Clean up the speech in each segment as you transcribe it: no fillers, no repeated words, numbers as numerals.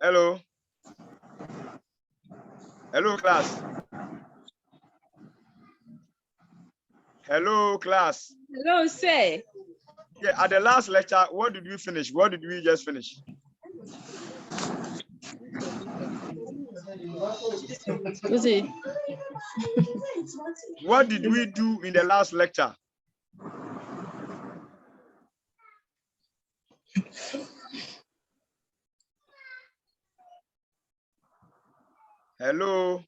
Hello. Hello, class. Hello, class. Hello, sir. Yeah, at the last lecture, what did we finish? What did we just finish? What did we do in the last lecture? Hello.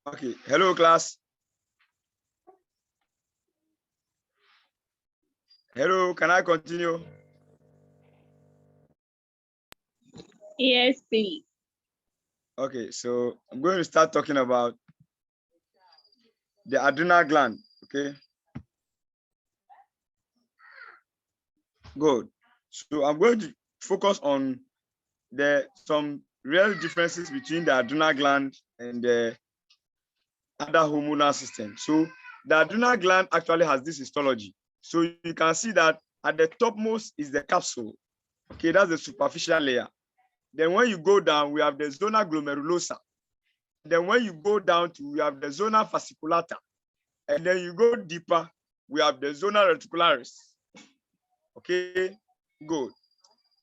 Okay. Hello, class. Hello, can I continue? Yes, please. Okay, so I'm going to start talking about the adrenal gland. Okay. Good. So I'm going to focus on some real differences between the adrenal gland and the other hormonal system. So the adrenal gland actually has this histology. So you can see that at the topmost is the capsule. Okay, that's the superficial layer. Then when you go down, we have the zona glomerulosa. Then when you go down to, we have the zona fasciculata. And then you go deeper, we have the zona reticularis. Okay, good.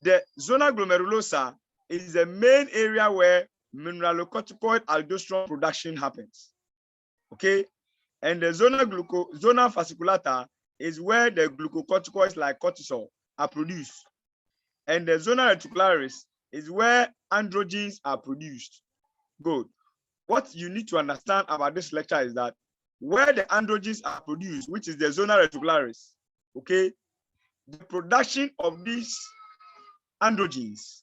The zona glomerulosa is the main area where mineralocorticoid aldosterone production happens. Okay, and the zona fasciculata is where the glucocorticoids like cortisol are produced. And the zona reticularis is where androgens are produced. Good. What you need to understand about this lecture is that where the androgens are produced, which is the zona reticularis, okay, the production of these androgens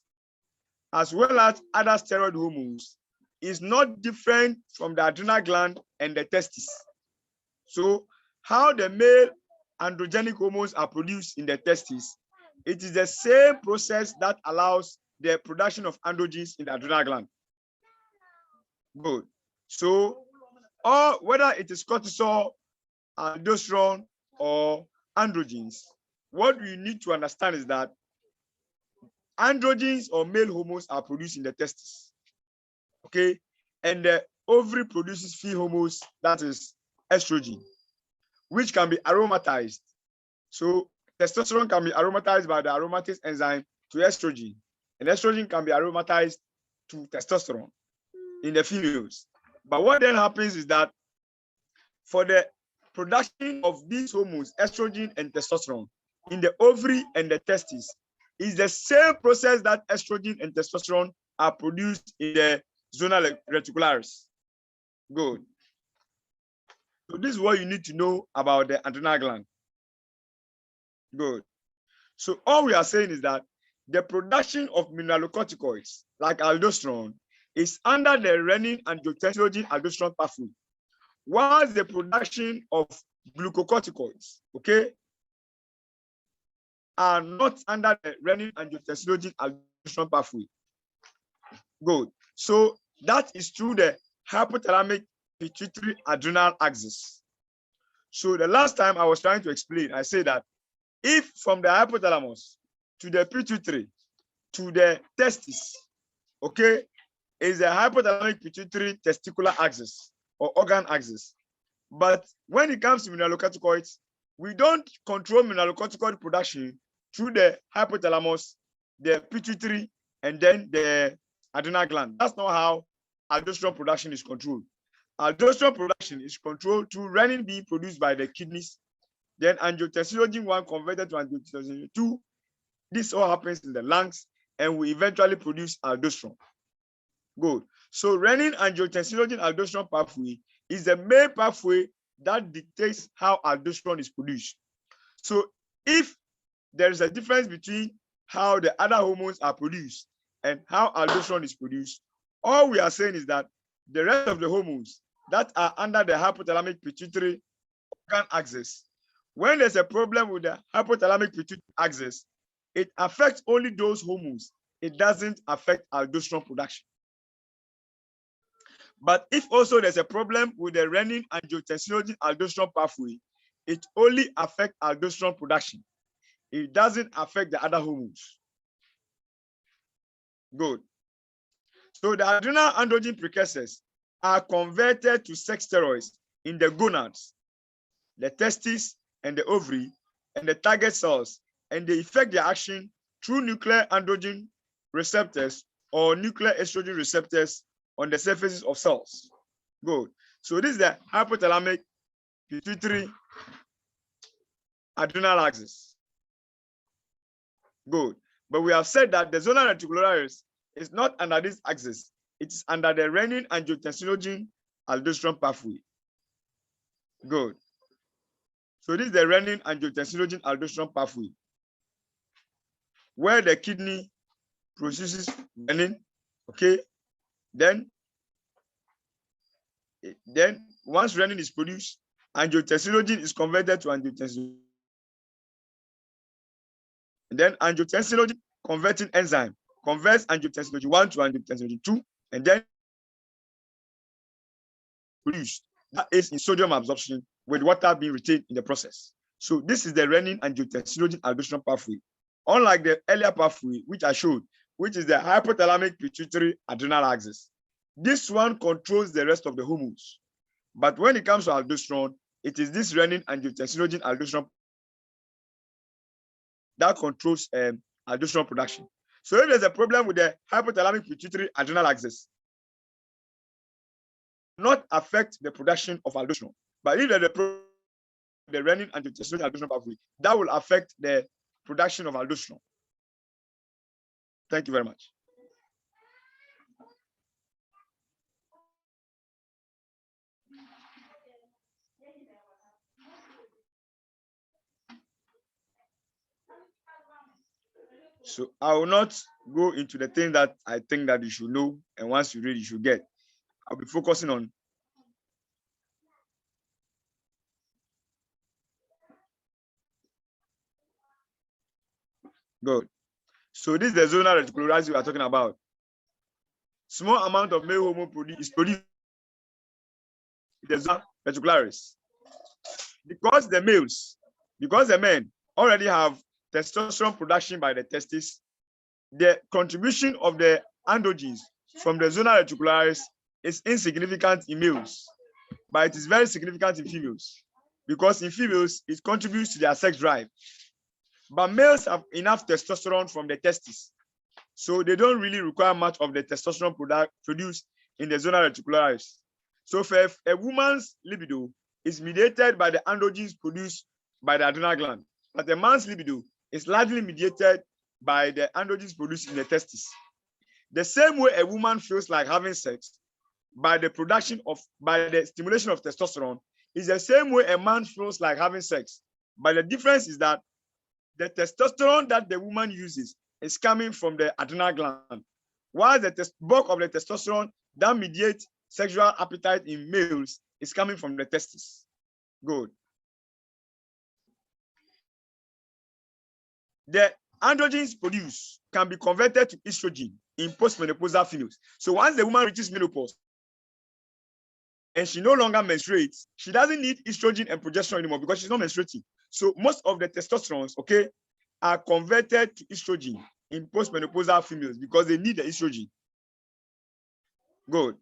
as well as other steroid hormones is not different from the adrenal gland and the testes. So how the male androgenic hormones are produced in the testes, it is the same process that allows the production of androgens in the adrenal gland. Good. So, or whether it is cortisol, aldosterone, or androgens, what we need to understand is that androgens or male hormones are produced in the testes. Okay, and the ovary produces female hormones, that is estrogen, which can be aromatized. So testosterone can be aromatized by the aromatase enzyme to estrogen, and estrogen can be aromatized to testosterone in the females. But what then happens is that for the production of these hormones, estrogen and testosterone, in the ovary and the testes, is the same process that estrogen and testosterone are produced in the zona reticularis. Good. So this is what you need to know about the adrenal gland. Good. So all we are saying is that the production of mineralocorticoids like aldosterone is under the renin-angiotensin-aldosterone pathway, whilst the production of glucocorticoids, okay, are not under the renin-angiotensin-aldosterone pathway. Good. So that is through the hypothalamic pituitary adrenal axis. So the last time I was trying to explain, I said that if from the hypothalamus to the pituitary to the testis, okay, is a hypothalamic pituitary testicular axis. or organ axis. But when it comes to mineralocorticoids, we don't control mineralocorticoid production through the hypothalamus, the pituitary, and then the adrenal gland. That's not how aldosterone production is controlled. Aldosterone production is controlled through renin being produced by the kidneys, then angiotensin 1 converted to angiotensin 2. This all happens in the lungs, and we eventually produce aldosterone. Good. So renin angiotensin aldosterone pathway is the main pathway that dictates how aldosterone is produced. So if there is a difference between how the other hormones are produced and how aldosterone is produced, all we are saying is that the rest of the hormones that are under the hypothalamic pituitary organ axis, when there's a problem with the hypothalamic pituitary axis, it affects only those hormones. It doesn't affect aldosterone production. But if also there's a problem with the renin angiotensin aldosterone pathway, it only affects aldosterone production. It doesn't affect the other hormones. Good. So the adrenal androgen precursors are converted to sex steroids in the gonads, the testes, and the ovary, and the target cells, and they effect their action through nuclear androgen receptors or nuclear estrogen receptors on the surfaces of cells. Good. So this is the hypothalamic pituitary adrenal axis. Good. But we have said that the zona reticularis is not under this axis. It is under the renin angiotensin aldosterone pathway. Good. So this is the renin angiotensin aldosterone pathway, where the kidney produces renin. Okay. Then once renin is produced, angiotensin is converted to angiotensin. And then angiotensin converting enzyme converts angiotensin 1 to angiotensin 2, and then produced. That is in sodium absorption with water being retained in the process. So this is the renin angiotensin aldosterone pathway. Unlike the earlier pathway, which I showed, which is the hypothalamic pituitary adrenal axis. This one controls the rest of the hormones. But when it comes to aldosterone, it is this renin angiotensin aldosterone that controls aldosterone production. So if there's a problem with the hypothalamic pituitary adrenal axis, not affect the production of aldosterone. But if there's a problem with the renin angiotensin aldosterone pathway, that will affect the production of aldosterone. Thank you very much. So I will not go into the things that I think that you should know, and once you read, you should get. I'll be focusing on good. So this is the zona reticularis we are talking about. Small amount of male hormone is produced in the zona reticularis. Because the men already have testosterone production by the testes, the contribution of the androgens from the zona reticularis is insignificant in males, but it is very significant in females, because in females, it contributes to their sex drive. But males have enough testosterone from the testes, so they don't really require much of the testosterone produced in the zona reticularis. So for a woman's libido is mediated by the androgens produced by the adrenal gland, but a man's libido is largely mediated by the androgens produced in the testes. The same way a woman feels like having sex by the stimulation of testosterone is the same way a man feels like having sex. But the difference is that the testosterone that the woman uses is coming from the adrenal gland, while the bulk of the testosterone that mediates sexual appetite in males is coming from the testes. Good. The androgens produced can be converted to estrogen in postmenopausal females. So once the woman reaches menopause and she no longer menstruates, she doesn't need estrogen and progesterone anymore because she's not menstruating. So most of the testosterones, okay, are converted to estrogen in postmenopausal females because they need the estrogen. Good.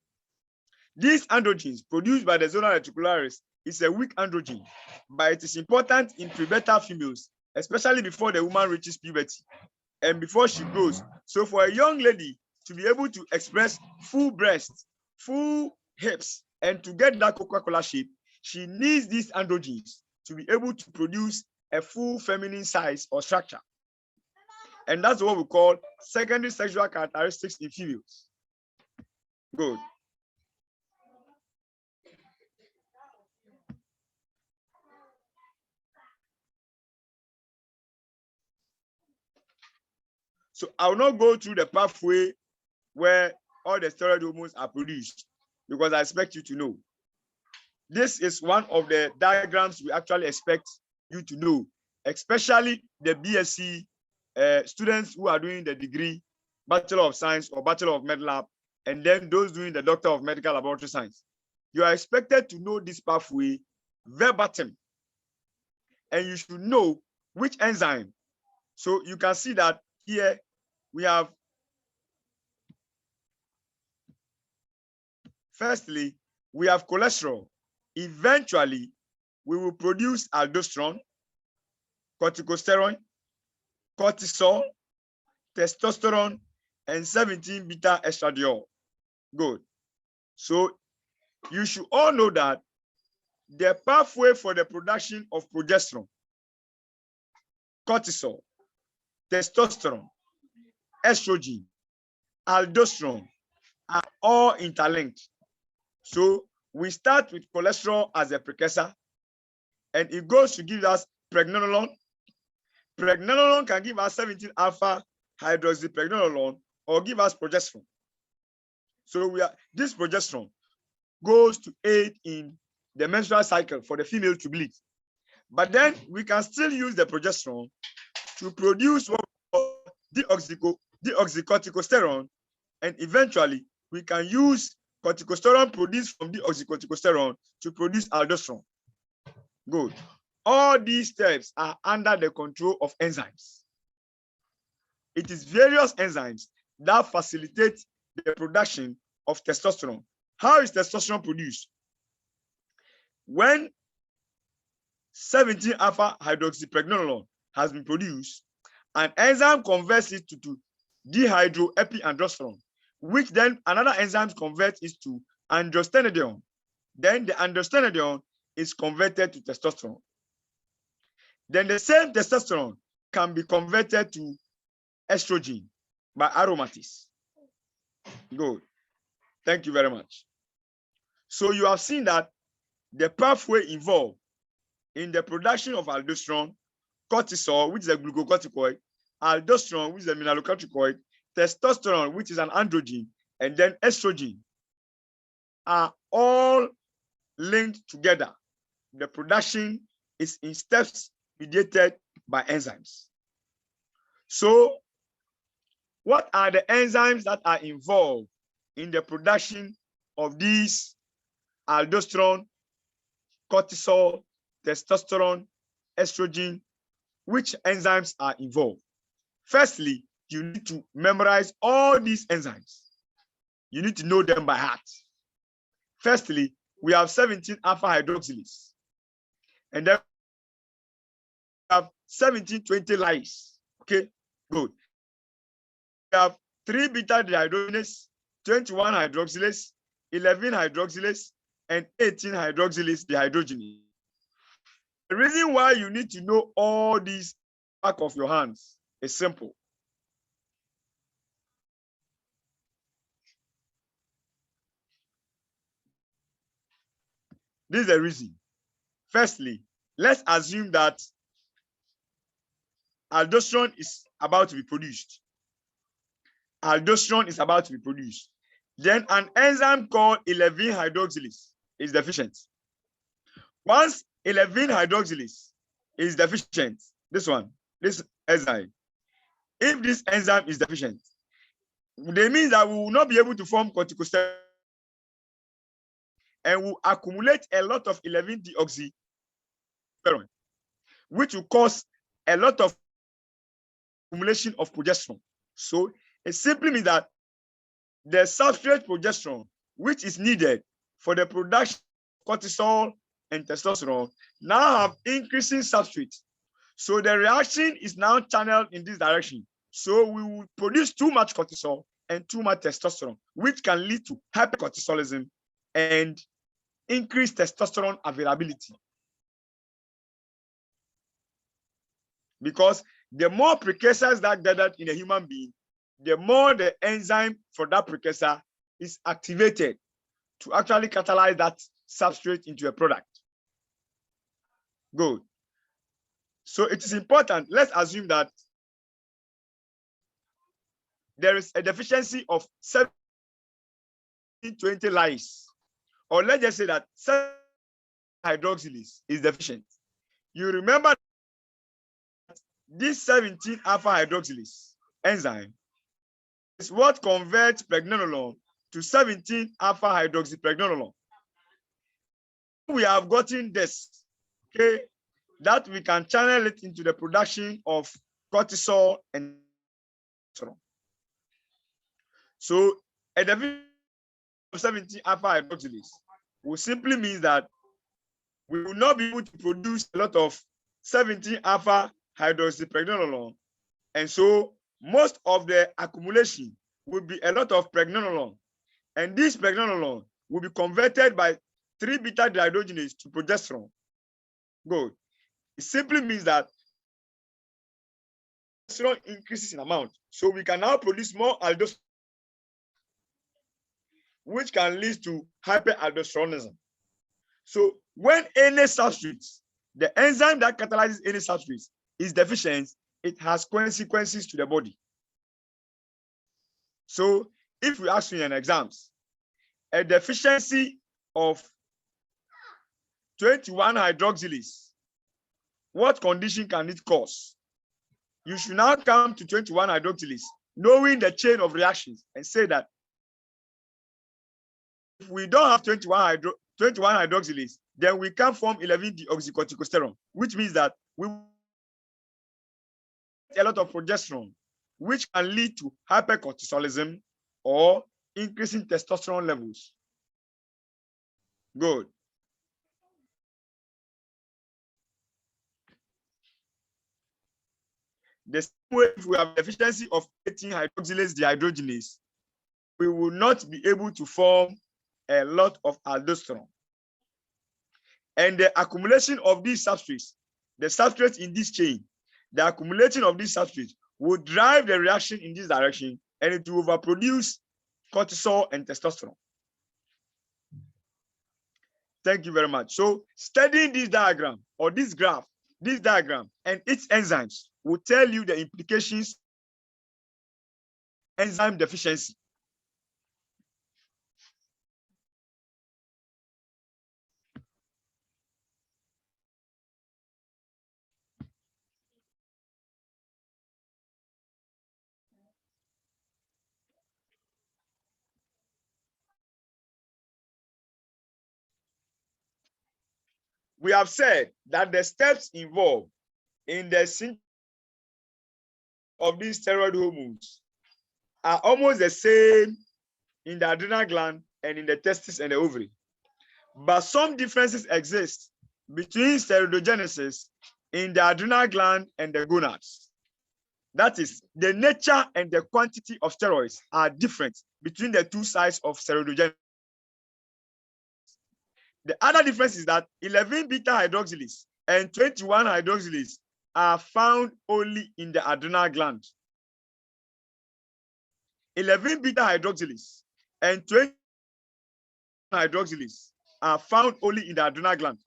These androgens produced by the zona reticularis is a weak androgen, but it is important in prenatal females, especially before the woman reaches puberty and before she grows. So for a young lady to be able to express full breasts, full hips, and to get that Coca-Cola shape, she needs these androgens to be able to produce a full feminine size or structure. And that's what we call secondary sexual characteristics in females. Good. So I will not go through the pathway where all the steroid hormones are produced because I expect you to know. This is one of the diagrams we actually expect you to know, especially the BSc students who are doing the degree, Bachelor of Science or Bachelor of Med Lab, and then those doing the Doctor of Medical Laboratory Science. You are expected to know this pathway verbatim, and you should know which enzyme. So you can see that here we have, firstly, we have cholesterol. Eventually, we will produce aldosterone, corticosteroid, cortisol, testosterone, and 17-beta estradiol. Good. So you should all know that the pathway for the production of progesterone, cortisol, testosterone, estrogen, aldosterone are all interlinked. So we start with cholesterol as a precursor, and it goes to give us pregnenolone. Pregnenolone can give us 17-alpha hydroxypregnenolone or give us progesterone. So this progesterone goes to aid in the menstrual cycle for the female to bleed. But then we can still use the progesterone to produce what we call deoxycorticosterone, and eventually we can use corticosterone produced from deoxycorticosterone to produce aldosterone. Good. All these steps are under the control of enzymes. It is various enzymes that facilitate the production of testosterone. How is testosterone produced? When 17-alpha hydroxypregnenolone has been produced, an enzyme converts it to dehydroepiandrosterone, which then another enzyme converts it to androstenedione. Then the androstenedione is converted to testosterone. Then the same testosterone can be converted to estrogen by aromatics. Good. Thank you very much. So you have seen that the pathway involved in the production of aldosterone, cortisol, which is a glucocorticoid, aldosterone, which is a mineralocorticoid, testosterone, which is an androgen, and then estrogen are all linked together. The production is in steps mediated by enzymes. So what are the enzymes that are involved in the production of these aldosterone, cortisol, testosterone, estrogen? Which enzymes are involved? Firstly, you need to memorize all these enzymes. You need to know them by heart. Firstly, we have 17-alpha hydroxylase, and then we have 17-20 lyase. Okay, good. We have 3-beta dehydrogenase, 21 hydroxylase, 11 hydroxylase, and 18 hydroxylase dehydrogenase. The reason why you need to know all these back of your hands is simple. This is the reason. Firstly, let's assume that aldosterone is about to be produced. Aldosterone is about to be produced. Then an enzyme called 11-hydroxylase is deficient. Once 11-hydroxylase is deficient, this enzyme, if this enzyme is deficient, it means that we will not be able to form corticosteroid and will accumulate a lot of 11-deoxysteroid, which will cause a lot of accumulation of progesterone. So it simply means that the substrate progesterone, which is needed for the production of cortisol and testosterone now have increasing substrate. So the reaction is now channeled in this direction. So we will produce too much cortisol and too much testosterone, which can lead to hypercortisolism and increased testosterone availability. Because the more precursors that gathered in a human being, the more the enzyme for that precursor is activated to actually catalyze that substrate into a product. Good. So it is important. Let's assume that there is a deficiency of 720 lyase, or let's just say that 7 hydroxylase is deficient. You remember this 17 alpha hydroxylase enzyme is what converts pregnenolone to 17 alpha hydroxypregnenolone. We have gotten this, okay, that we can channel it into the production of cortisol and testosterone. So a deficiency of 17 alpha hydroxylase will simply mean that we will not be able to produce a lot of 17 alpha hydroxypregnenolone, and so most of the accumulation will be a lot of pregnenolone, and this pregnenolone will be converted by 3-beta dehydrogenase to progesterone. Good. It simply means that progesterone increases in amount, so we can now produce more aldosterone, which can lead to hyperaldosteronism. So when any substrate, the enzyme that catalyzes any substrate is deficient, it has consequences to the body. So if we ask you in exams, a deficiency of 21 hydroxylase, what condition can it cause? You should now come to 21 hydroxylase, knowing the chain of reactions, and say that if we don't have 21 hydroxylase, then we can form 11-deoxycorticosterone, which means that we get a lot of progesterone, which can lead to hypercortisolism or increasing testosterone levels. Good. The same way, if we have deficiency of 18 hydroxylase dehydrogenase, we will not be able to form a lot of aldosterone. And the accumulation of these substrates, the substrates in this chain, the accumulation of these substrates will drive the reaction in this direction, and it will overproduce cortisol and testosterone. Thank you very much. So studying this diagram or this graph, this diagram and its enzymes will tell you the implications of enzyme deficiency. We have said that the steps involved in the synthesis of these steroid hormones are almost the same in the adrenal gland and in the testes and the ovary. But some differences exist between steroidogenesis in the adrenal gland and the gonads. That is, the nature and the quantity of steroids are different between the two sides of steroidogenesis. The other difference is that 11-beta hydroxylase and 21 hydroxylase are found only in the adrenal gland. 11-beta hydroxylase and 21 hydroxylase are found only in the adrenal gland.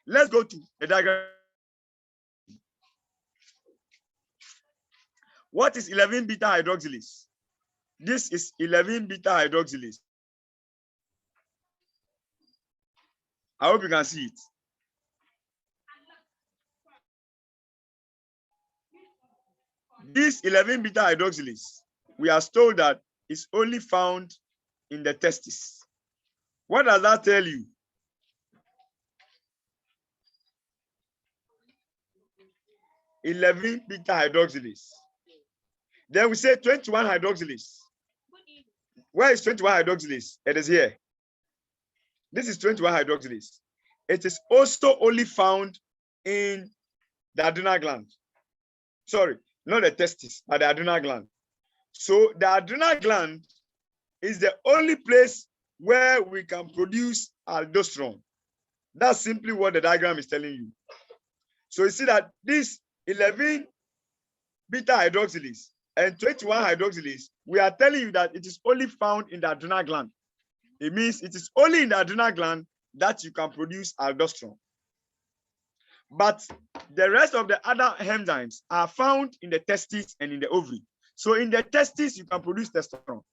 Let's go to the diagram. What is 11-beta hydroxylase? This is 11-beta hydroxylase. I hope you can see it. This 11-beta hydroxylase, we are told that it's only found in the testes. What does that tell you? (11-beta hydroxylase). Then we say 21 hydroxylase. Where is 21 hydroxylase? It is here. This is 21 hydroxylase. It is also only found in the adrenal gland. Sorry, not the testis, but the adrenal gland. So the adrenal gland is the only place where we can produce aldosterone. That's simply what the diagram is telling you. So you see that this 11 beta hydroxylase and 21 hydroxylase, we are telling you that it is only found in the adrenal gland. It means it is only in the adrenal gland that you can produce aldosterone. But the rest of the other enzymes are found in the testes and in the ovary. So in the testes, you can produce testosterone,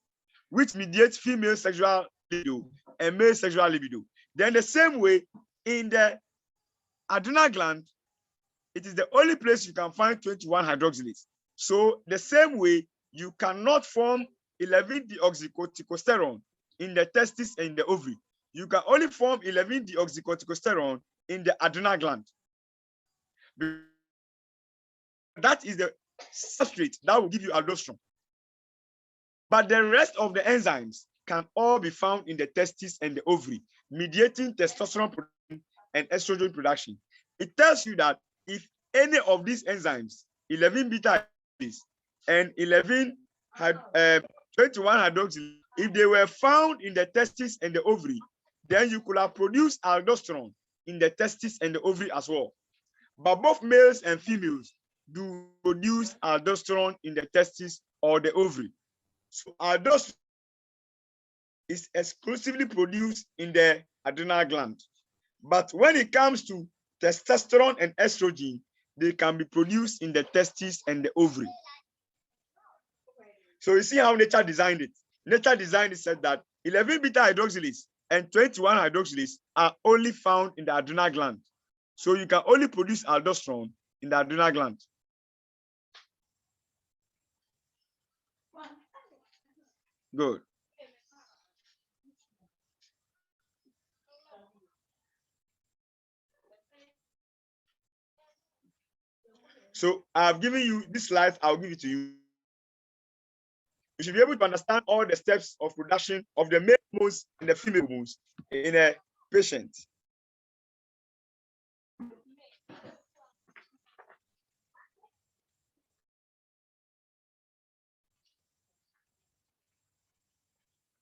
which mediates female sexual libido and male sexual libido. Then the same way, in the adrenal gland, it is the only place you can find 21 hydroxylase. So the same way, you cannot form 11-deoxycorticosterone in the testis and in the ovary. You can only form 11-deoxycorticosterone in the adrenal gland. That is the substrate that will give you aldosterone. But the rest of the enzymes can all be found in the testis and the ovary, mediating testosterone production and estrogen production. It tells you that if any of these enzymes, 11 beta and 21 hydroxylase, if they were found in the testis and the ovary, then you could have produced aldosterone in the testis and the ovary as well. But both males and females do produce aldosterone in the testis or the ovary. So aldosterone is exclusively produced in the adrenal gland. But when it comes to testosterone and estrogen, they can be produced in the testis and the ovary. So you see how nature designed it. Nature designed it said that 11 beta hydroxylase and 21 hydroxylase are only found in the adrenal gland. So you can only produce aldosterone in the adrenal gland. Good. So I've given you this slide, I'll give it to you. You should be able to understand all the steps of production of the male hormones and the female hormones in a patient.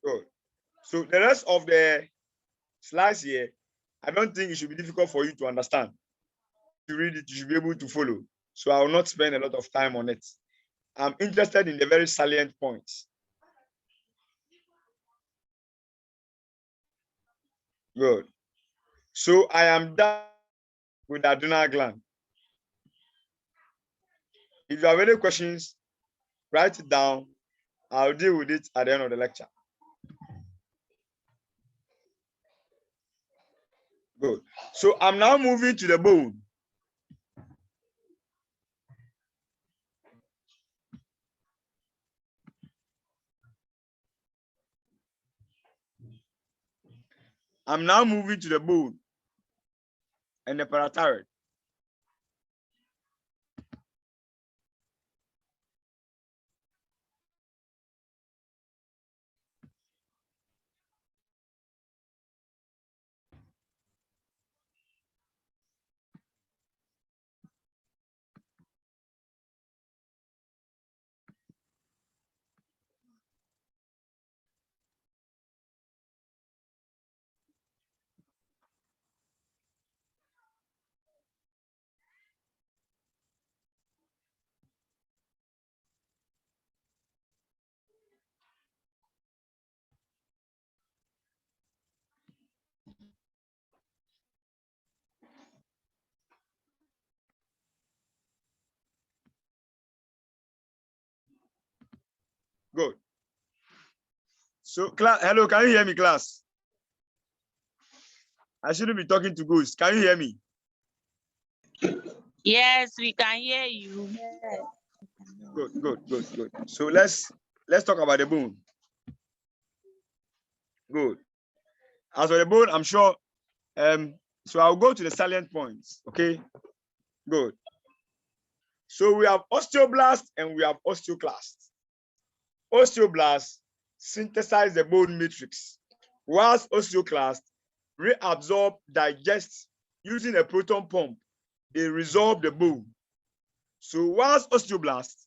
Good. So the rest of the slides here, I don't think it should be difficult for you to understand. If you read it, you should be able to follow. So I will not spend a lot of time on it. I'm interested in the very salient points. Good. So I am done with the adrenal gland. If you have any questions, write it down. I'll deal with it at the end of the lecture. Good. So I'm now moving to the bone. I'm now moving to the bone and the parathyroid. Good. So, class, hello, can you hear me, class? I shouldn't be talking to ghosts. Can you hear me? Yes, we can hear you. Good. So let's talk about the bone. Good. As for the bone, I'm sure. So I'll go to the salient points. Okay. Good. So we have osteoblast and we have osteoclast. Osteoblast synthesize the bone matrix, whilst osteoclast reabsorb, digest using a proton pump. They resorb the bone. So whilst osteoblasts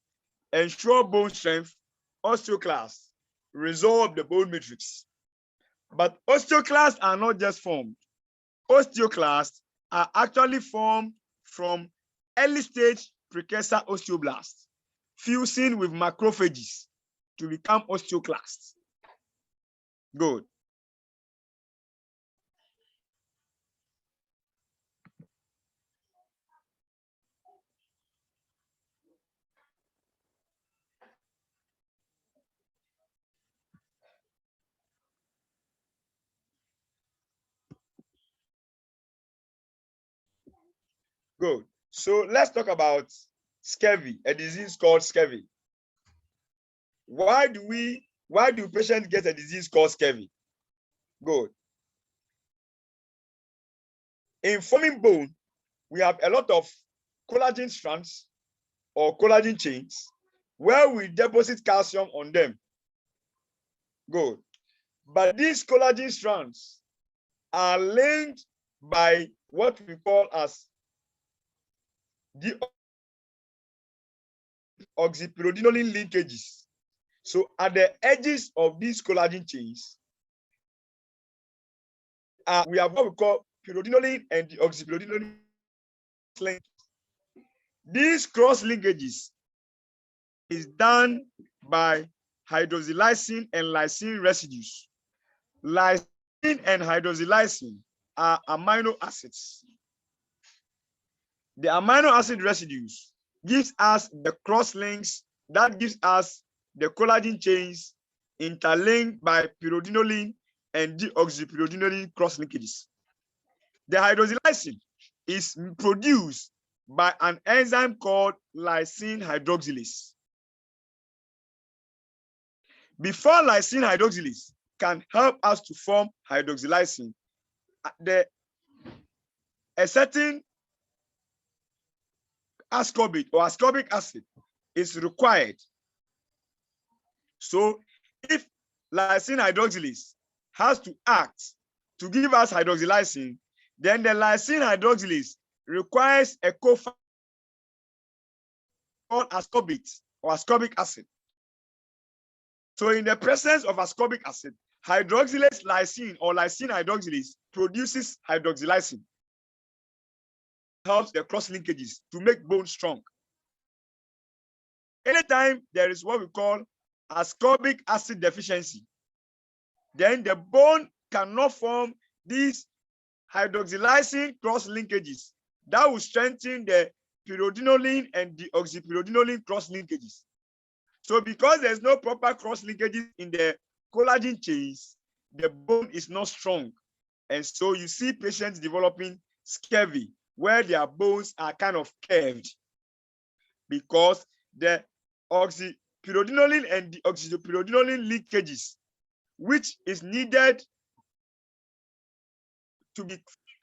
ensure bone strength, osteoclasts resorb the bone matrix. But osteoclasts are not just formed. Osteoclasts are actually formed from early stage precursor osteoblasts fusing with macrophages to become osteoclasts. Good. Good. So let's talk about scurvy, a disease called scurvy. Why do patients get a disease called scurvy? Good. In forming bone, we have a lot of collagen strands or collagen chains where we deposit calcium on them. Good. But these collagen strands are linked by what we call as the oxypyridinoline linkages. So at the edges of these collagen chains, we have what we call pyridinoline and the oxypyridinoline link. These cross linkages is done by hydroxylysine and lysine residues. Lysine and hydroxylysine are amino acids. The amino acid residues gives us the cross links that gives us the collagen chains interlinked by pyridinoline and deoxypyridinoline cross linkages. The hydroxylysine is produced by an enzyme called lysine hydroxylase. Before lysine hydroxylase can help us to form hydroxylysine, a certain ascorbic or ascorbic acid is required. So if lysine hydroxylase has to act to give us hydroxylysine, then the lysine hydroxylase requires a cofactor called ascorbate or ascorbic acid. So in the presence of ascorbic acid, hydroxylase lysine or lysine hydroxylase produces hydroxylysine. Helps the cross linkages to make bone strong. Anytime there is what we call ascorbic acid deficiency, then the bone cannot form these hydroxylysine cross linkages that will strengthen the pyridinoline and the oxypyridinoline cross linkages. So because there's no proper cross linkages in the collagen chains, the bone is not strong. And so you see patients developing scurvy where their bones are kind of curved because the oxypyridinoline and the oxypyridinoline linkages, which is needed to be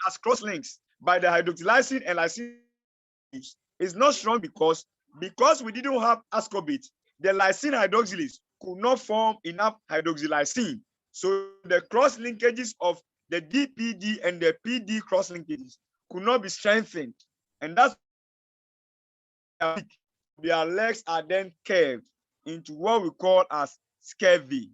as cross links by the hydroxylysine and lysine, is not strong because we didn't have ascorbate. The lysine hydroxylase could not form enough hydroxylysine. So the cross linkages of the DPD and the PD cross linkages could not be strengthened. And that's their legs are then curved into what we call as scurvy.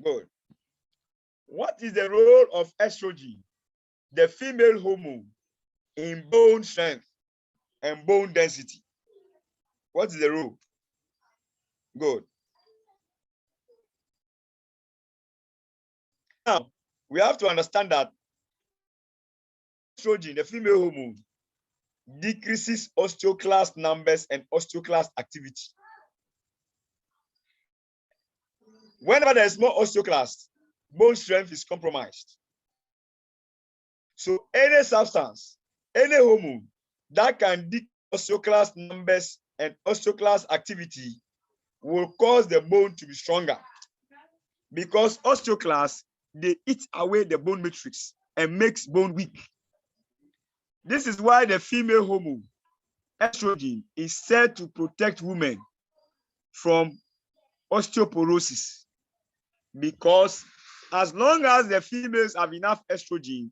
Good. What is the role of estrogen, the female hormone, in bone strength and bone density? What is the role? Good. Now, we have to understand that estrogen, the female hormone, decreases osteoclast numbers and osteoclast activity. Whenever there is more osteoclast, bone strength is compromised. So any substance, any hormone that can decrease osteoclast numbers and osteoclast activity will cause the bone to be stronger. because osteoclasts, they eat away the bone matrix and makes bone weak. This is why the female hormone, estrogen, is said to protect women from osteoporosis, because as long as the females have enough estrogen,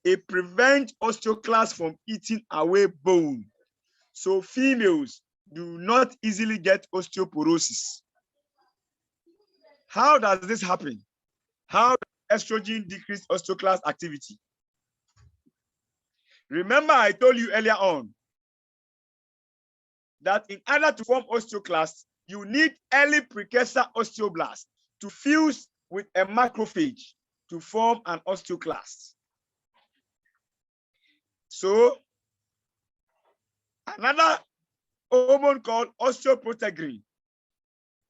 it prevents osteoclasts from eating away bone. So females do not easily get osteoporosis. How does this happen? How does estrogen decrease osteoclast activity? Remember, I told you earlier on that in order to form osteoclasts, you need early precursor osteoblasts to fuse with a macrophage to form an osteoclast. So another hormone called osteoprotein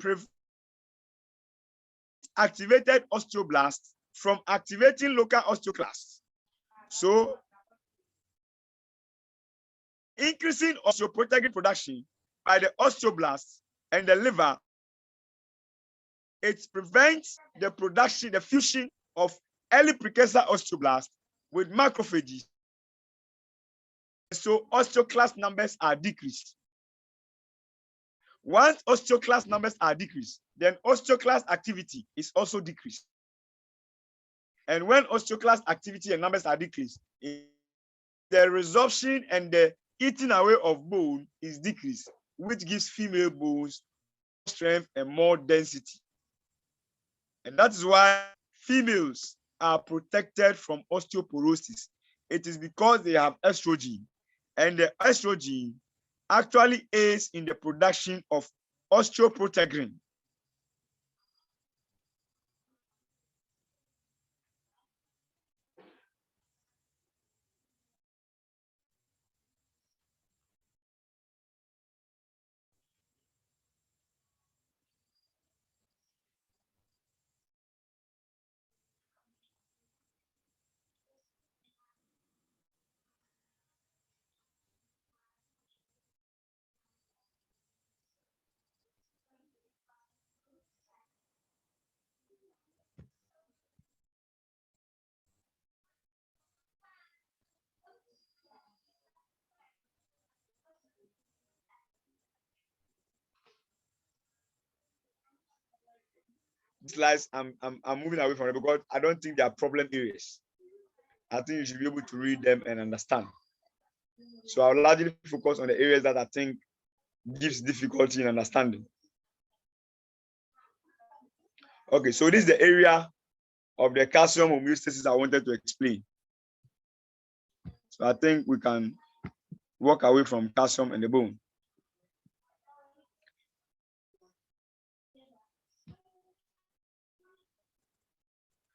prevents activated osteoblasts from activating local osteoclasts. So increasing osteoprotein production by the osteoblasts and the liver, it prevents the production, the fusion of early precursor osteoblasts with macrophages. So osteoclast numbers are decreased. Once osteoclast numbers are decreased, then osteoclast activity is also decreased. And when osteoclast activity and numbers are decreased, the resorption and the eating away of bone is decreased, which gives female bones more strength and more density. And that is why females are protected from osteoporosis. It is because they have estrogen, and the estrogen actually aids in the production of osteoprotein. Slides, I'm moving away from it because I don't think they are problem areas. I think you should be able to read them and understand. So I'll largely focus on the areas that I think gives difficulty in understanding. Okay, so this is the area of the calcium homeostasis I wanted to explain. So I think we can walk away from calcium and the bone.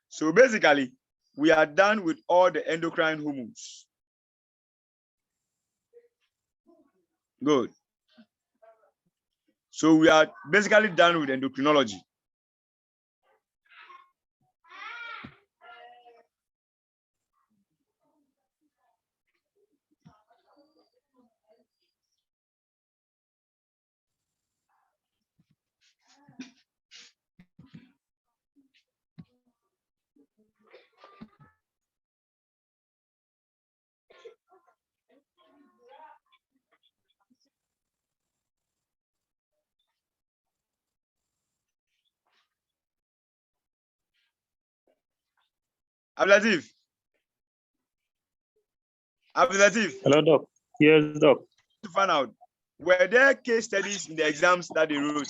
So basically, we are done with all the endocrine hormones. Good. So we are basically done with endocrinology. Abdulatif. Hello, Doc. Yes, Doc. To find out, were there case studies in the exams that they wrote?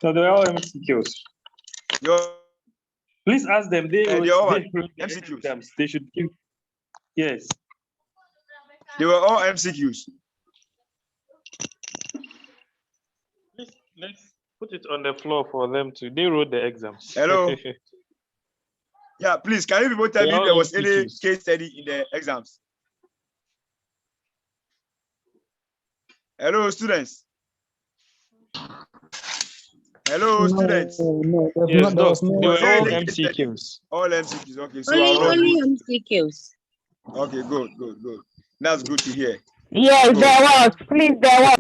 So they are all MCQs. Please ask them. They wrote the MCQs. Exams. They should give. Yes. They were all MCQs. Please, let's put it on the floor for them to. They wrote the exams. Hello. Yeah, please, can you people tell me if there was any case study in the exams? Hello, students. Hello, students. No, yes, there was no. They were all MCQs. All MCQs. Okay, so only MCQs. Okay, good. That's good to hear. Yes, good. there was. Please, there was.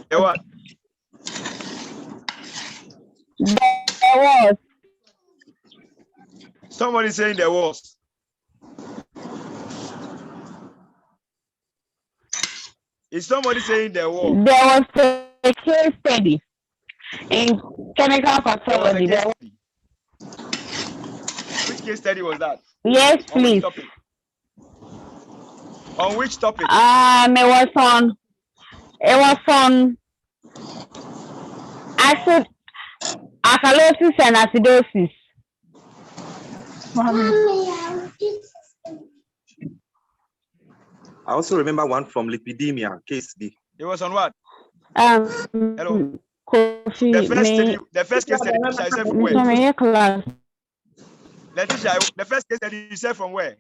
There what? There was. Somebody saying there was. Is somebody saying there was? There was a case study in chemical pathology. There was a case study. Which case study was that? Yes, On which please. topic? On which topic? It was on acid alkalosis and acidosis. I also remember one from lipidemia, case D. It was on what? Hello. The first case study, Letitia, you said from where? Letitia, the first case study you said from where?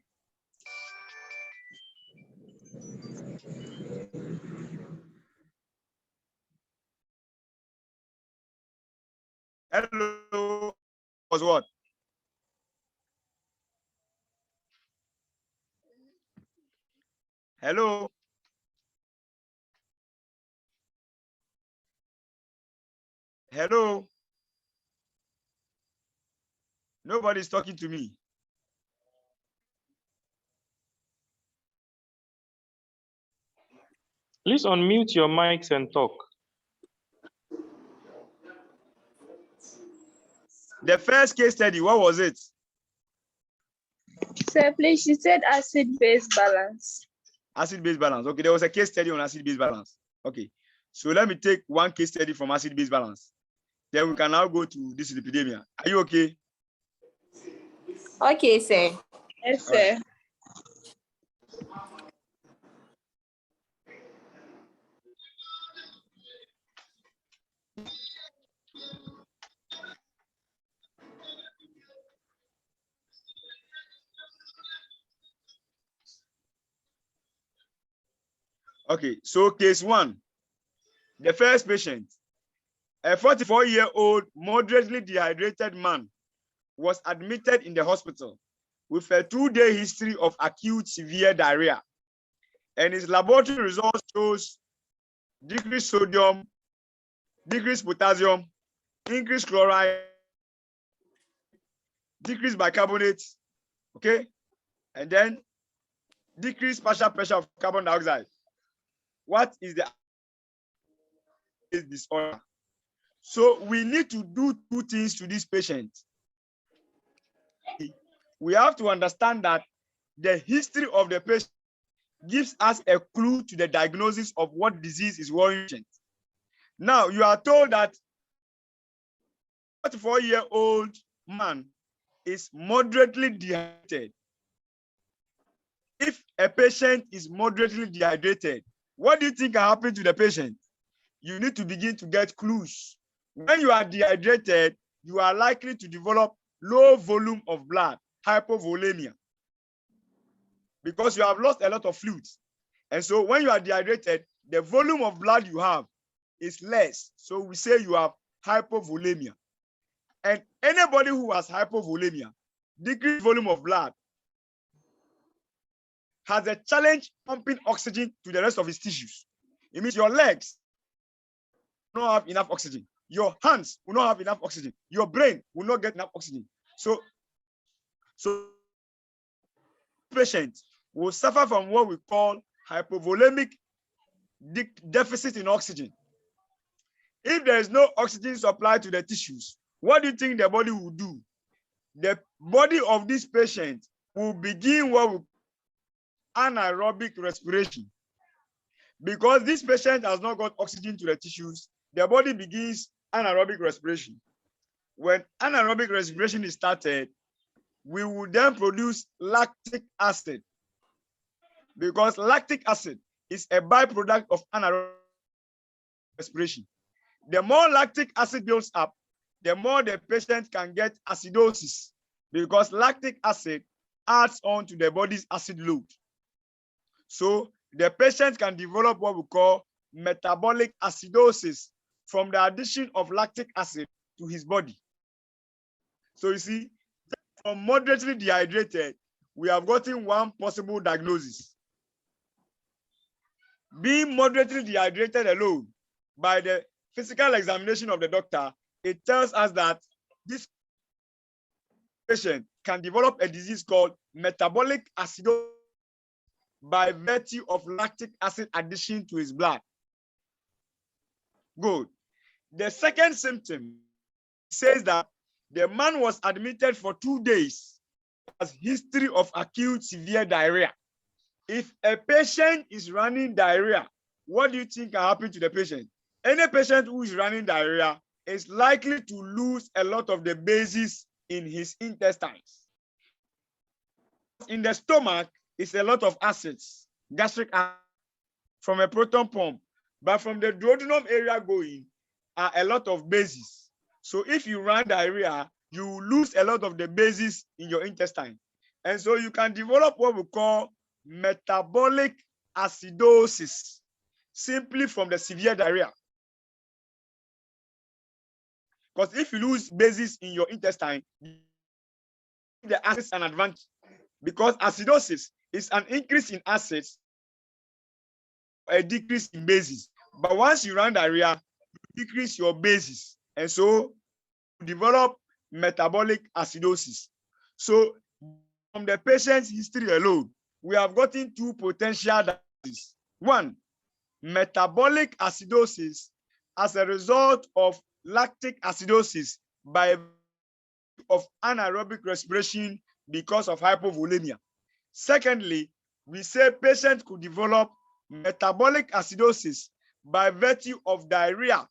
Hello. Was what? Hello. Hello. Nobody's talking to me. Please unmute your mics and talk. The first case study, what was it? Sir, please, she said acid-base balance. Acid-base balance. Okay, there was a case study on acid-base balance. Okay, so let me take one case study from acid-base balance. Then we can now go to this lipidemia. Are you okay? Okay, sir. Yes, sir. Okay, so case one, the first patient, a 44-year-old moderately dehydrated man was admitted in the hospital with a 2-day history of acute severe diarrhea, and his laboratory results shows decreased sodium, decreased potassium, increased chloride, decreased bicarbonate, okay, and then decreased partial pressure of carbon dioxide. What is the disorder? So we need to do two things to this patient. We have to understand that the history of the patient gives us a clue to the diagnosis of what disease is worrying patient. Now you are told that a 44-year-old man is moderately dehydrated. If a patient is moderately dehydrated, what do you think can happen to the patient? You need to begin to get clues. When you are dehydrated, you are likely to develop low volume of blood, hypovolemia, because you have lost a lot of fluids. And so when you are dehydrated, the volume of blood you have is less. So we say you have hypovolemia. And anybody who has hypovolemia, decreased volume of blood, has a challenge pumping oxygen to the rest of his tissues. It means your legs will not have enough oxygen. Your hands will not have enough oxygen. Your brain will not get enough oxygen. So patients will suffer from what we call hypovolemic deficit in oxygen. If there is no oxygen supply to the tissues, what do you think the body will do? The body of this patient will begin what we call anaerobic respiration. Because this patient has not got oxygen to the tissues, the body begins anaerobic respiration. When anaerobic respiration is started, we will then produce lactic acid, because lactic acid is a byproduct of anaerobic respiration. The more lactic acid builds up, the more the patient can get acidosis, because lactic acid adds on to the body's acid load. So the patient can develop what we call metabolic acidosis from the addition of lactic acid to his body. So you see, from moderately dehydrated, we have gotten one possible diagnosis. Being moderately dehydrated alone, by the physical examination of the doctor, it tells us that this patient can develop a disease called metabolic acidosis by virtue of lactic acid addition to his blood. Good. The second symptom says that the man was admitted for 2 days, has history of acute severe diarrhea. If a patient is running diarrhea, what do you think can happen to the patient? Any patient who is running diarrhea is likely to lose a lot of the bases in his intestines. In the stomach is a lot of acids, gastric acid from a proton pump, but from the duodenum area going are a lot of bases. So if you run diarrhea, you lose a lot of the bases in your intestine. And so you can develop what we call metabolic acidosis simply from the severe diarrhea. Because if you lose bases in your intestine, the acids an advantage, because acidosis is an increase in acids, a decrease in bases. But once you run diarrhea, you decrease your bases, and so you develop metabolic acidosis. So from the patient's history alone, we have gotten 2 potential diagnoses. 1, metabolic acidosis as a result of lactic acidosis by of anaerobic respiration because of hypovolemia. Secondly, we say patient could develop metabolic acidosis by virtue of diarrhea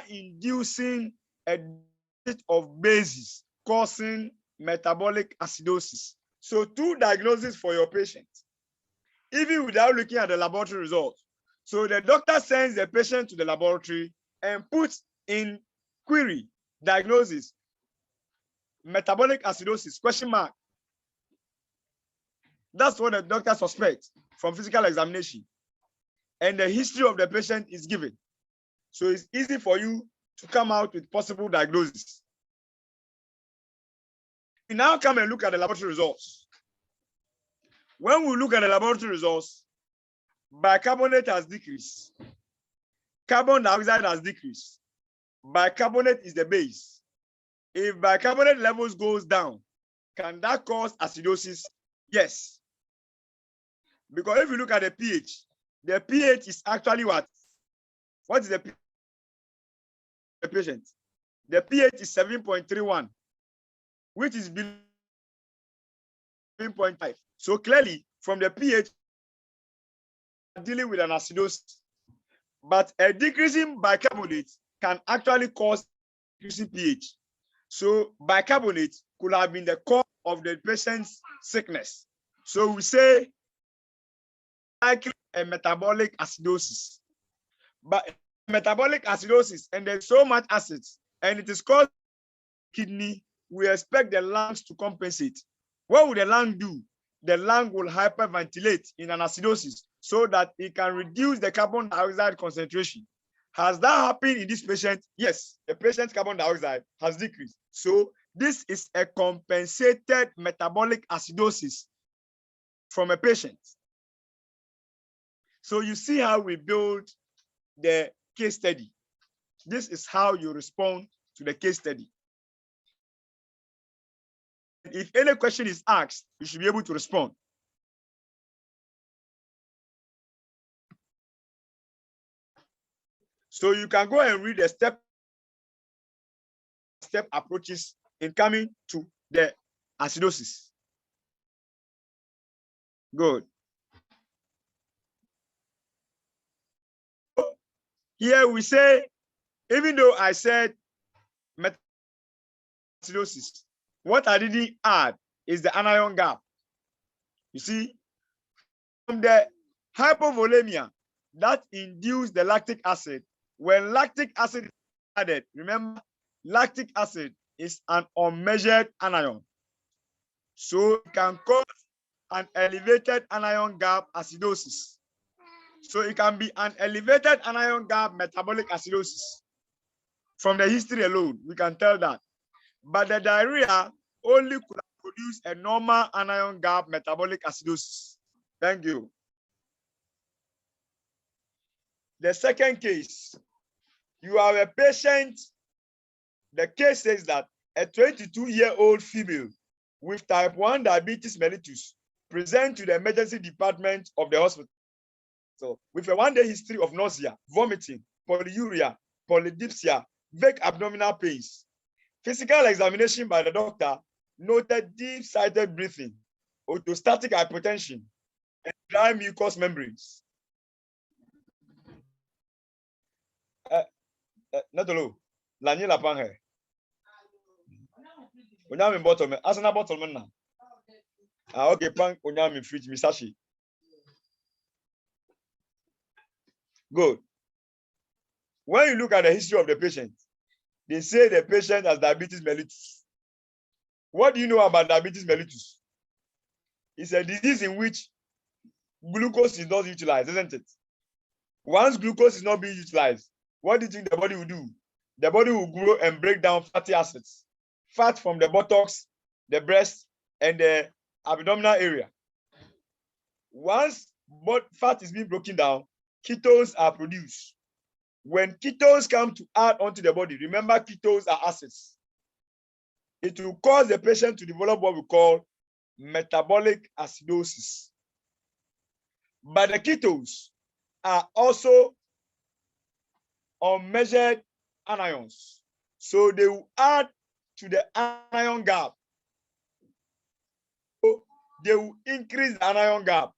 inducing a deficit of bases causing metabolic acidosis. So 2 diagnoses for your patient, even without looking at the laboratory results. So the doctor sends the patient to the laboratory and puts in query diagnosis, metabolic acidosis, question mark. That's what the doctor suspects from physical examination. And the history of the patient is given. So it's easy for you to come out with possible diagnosis. We now come and look at the laboratory results. When we look at the laboratory results, bicarbonate has decreased. Carbon dioxide has decreased. Bicarbonate is the base. If bicarbonate levels goes down, can that cause acidosis? Yes. Because if you look at the pH is actually what? What is the pH of the patient? The pH is 7.31, which is below 7.5. So clearly, from the pH, dealing with an acidosis. But a decreasing bicarbonate can actually cause decreasing pH. So bicarbonate could have been the cause of the patient's sickness. So we say likely a metabolic acidosis. But metabolic acidosis, and there's so much acids, and it is caused kidney, we expect the lungs to compensate. What will the lung do? The lung will hyperventilate in an acidosis so that it can reduce the carbon dioxide concentration. Has that happened in this patient? Yes, the patient's carbon dioxide has decreased. So this is a compensated metabolic acidosis from a patient. So you see how we build the case study. This is how you respond to the case study. If any question is asked, you should be able to respond. So you can go and read the step approaches in coming to the acidosis. Good. Here we say, even though I said acidosis, what I didn't add is the anion gap. You see, from the hypovolemia that induced the lactic acid, when lactic acid is added, remember, lactic acid is an unmeasured anion. So it can cause an elevated anion gap acidosis. So it can be an elevated anion gap metabolic acidosis. From the history alone, we can tell that. But the diarrhea only could produce a normal anion gap metabolic acidosis. Thank you. The second case, you have a patient The case says that a 22-year-old female with type 1 diabetes mellitus present to the emergency department of the hospital with a one-day history of nausea, vomiting, polyuria, polydipsia, vague abdominal pains. Physical examination by the doctor noted deep-sided breathing, orthostatic hypotension, and dry mucous membranes. Natolo, Lani Lapanghe. Unyami bottle me, asana bottle me na. Okay, pang unyami fridge misashi. Good. When you look at the history of the patient, they say the patient has diabetes mellitus. What do you know about diabetes mellitus? It's a disease in which glucose is not utilized, isn't it? Once glucose is not being utilized, what do you think the body will do? The body will grow and break down fatty acids, fat from the buttocks, the breast, and the abdominal area. Once fat is being broken down, ketones are produced. When ketones come to add onto the body, remember ketones are acids. It will cause the patient to develop what we call metabolic acidosis. But the ketones are also unmeasured anions. So they will add to the anion gap. So they will increase the anion gap.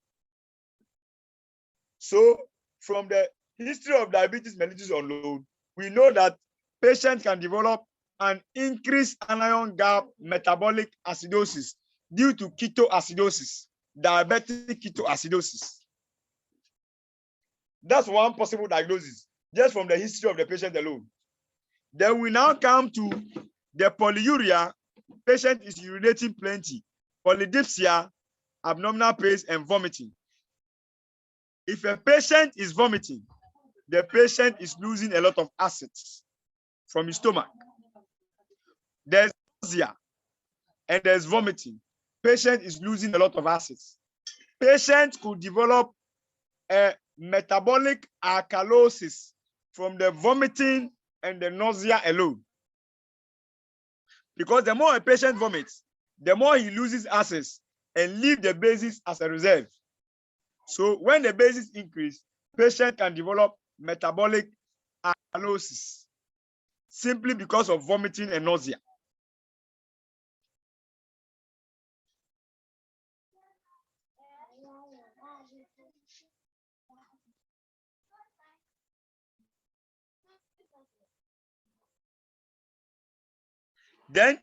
So from the history of diabetes mellitus alone, we know that patients can develop an increased anion gap metabolic acidosis due to ketoacidosis, diabetic ketoacidosis. That's one possible diagnosis, just from the history of the patient alone. Then we now come to the polyuria. Patient is urinating plenty, polydipsia, abdominal pains, and vomiting. If a patient is vomiting, the patient is losing a lot of acids from his stomach. There's nausea and there's vomiting. Patient is losing a lot of acids. Patient could develop a metabolic alkalosis from the vomiting and the nausea alone. Because the more a patient vomits, the more he loses acids and leave the bases as a reserve. So when the bases increase, patient can develop metabolic alkalosis simply because of vomiting and nausea. Then,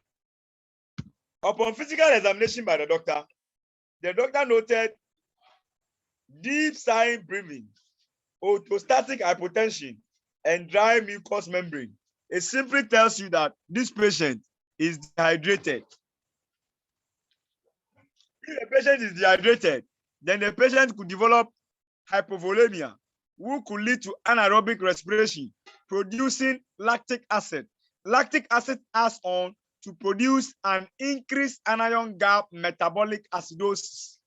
upon physical examination by the doctor noted deep sighing breathing, orthostatic hypotension, and dry mucous membrane. It simply tells you that this patient is dehydrated. If the patient is dehydrated, then the patient could develop hypovolemia, which could lead to anaerobic respiration, producing lactic acid. Lactic acid adds on to produce an increased anion gap metabolic acidosis.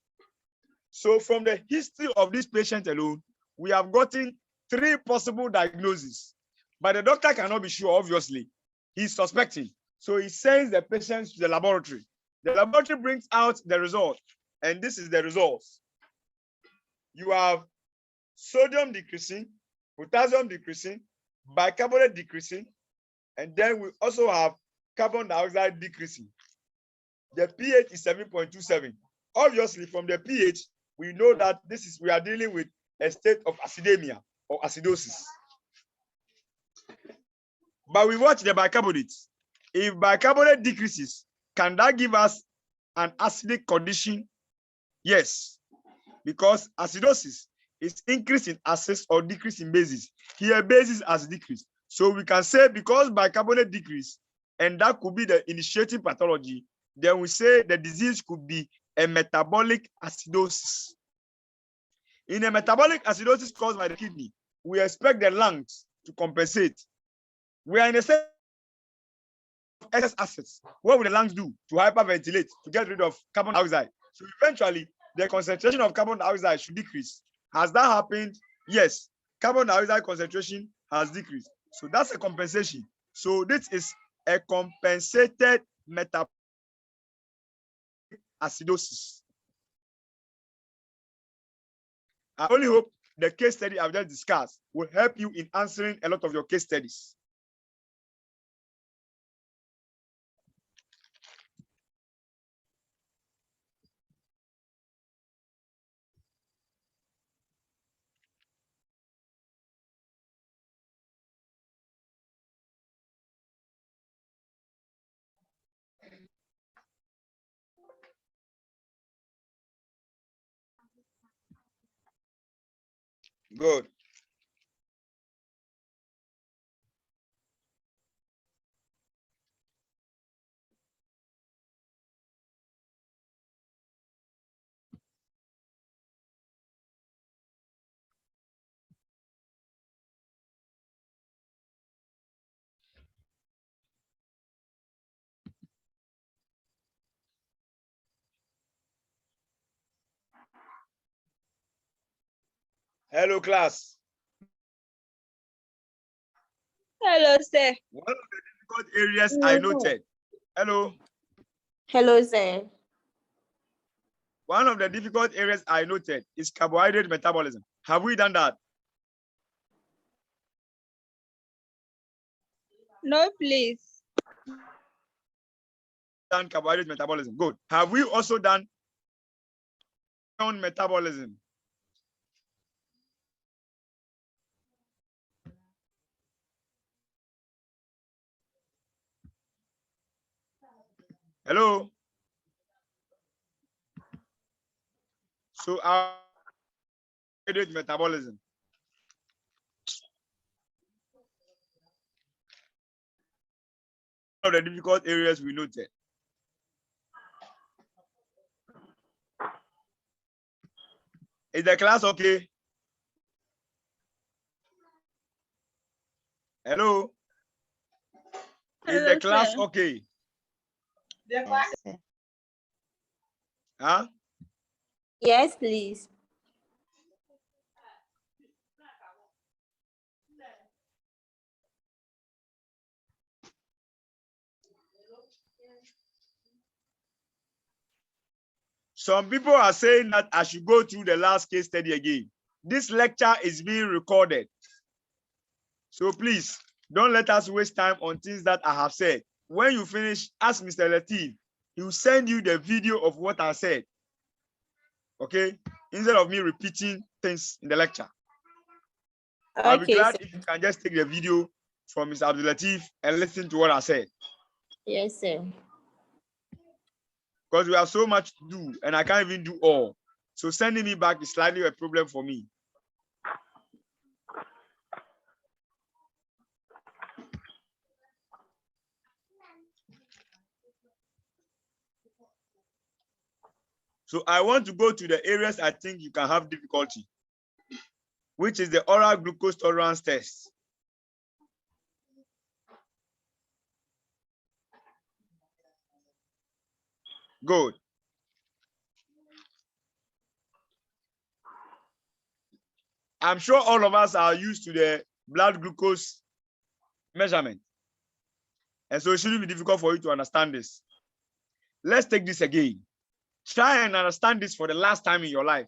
So from the history of this patient alone, we have gotten 3 possible diagnoses, but the doctor cannot be sure, obviously. He's suspecting. So he sends the patient to the laboratory. The laboratory brings out the result, and this is the results. You have sodium decreasing, potassium decreasing, bicarbonate decreasing, and then we also have carbon dioxide decreasing. The pH is 7.27. Obviously, from the pH, we know that we are dealing with a state of acidemia or acidosis. But we watch the bicarbonate. If bicarbonate decreases, can that give us an acidic condition? Yes, because acidosis is increase in acids or decrease in bases. Here, bases has decreased. So we can say because bicarbonate decrease, and that could be the initiating pathology, then we say the disease could be a metabolic acidosis. In a metabolic acidosis caused by the kidney, we expect the lungs to compensate. We are in a state of excess acids. What will the lungs do? To hyperventilate, to get rid of carbon dioxide. So eventually, the concentration of carbon dioxide should decrease. Has that happened? Yes. Carbon dioxide concentration has decreased. So that's a compensation. So this is a compensated metabolic acidosis. I only hope the case study I've just discussed will help you in answering a lot of your case studies. Good. Hello, class. Hello, sir. One of the difficult areas I noted. Hello. Hello, sir. One of the difficult areas I noted is carbohydrate metabolism. Have we done that? No, please. Done carbohydrate metabolism. Good. Have we also done ion metabolism? Hello. So our carbohydrate metabolism. One of the difficult areas we noted. Is the class okay? Hello? Is Hello, the class sir. okay? Yes, sir. Huh? Yes, please. Some people are saying that I should go through the last case study again. This lecture is being recorded. So please, don't let us waste time on things that I have said. When you finish, ask Mr. Latif. He will send you the video of what I said. Okay? Instead of me repeating things in the lecture. I'll be Okay, glad sir. if you can just take the video from Mr. Abdul Latif and listen to what I said. Yes, sir. Because we have so much to do and I can't even do all. So sending me back is slightly a problem for me. So I want to go to the areas I think you can have difficulty, which is the oral glucose tolerance test. Good. I'm sure all of us are used to the blood glucose measurement. And so it shouldn't be difficult for you to understand this. Let's take this again. Try and understand this for the last time in your life.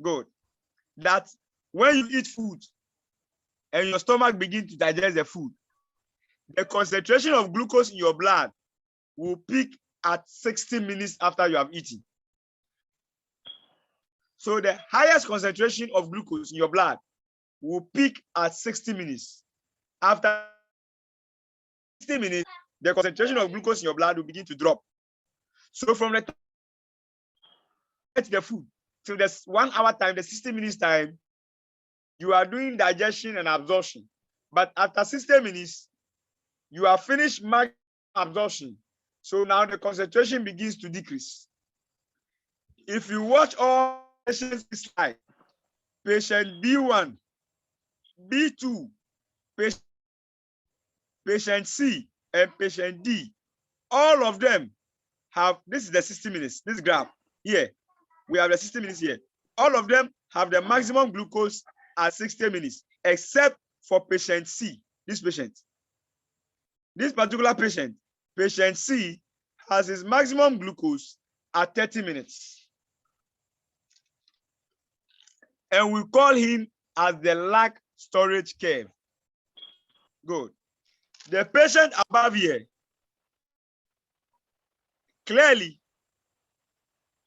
Good. That when you eat food and your stomach begins to digest the food, the concentration of glucose in your blood will peak at 60 minutes after you have eaten. So the highest concentration of glucose in your blood will peak at 60 minutes. After 60 minutes, the concentration of glucose in your blood will begin to drop. So from the time you eat the food till this 1 hour time, the 60 minutes time, you are doing digestion and absorption. But after 60 minutes, you are finished absorption. So now the concentration begins to decrease. If you watch all patients slide, patient B1, B2, patient C, and patient D, all of them have, this is the 60 minutes, this graph here, we have the 60 minutes here. All of them have the maximum glucose at 60 minutes, except for patient C, this patient. This particular patient, patient C, has his maximum glucose at 30 minutes. And we call him as the lag storage curve. Good. The patient above here, clearly,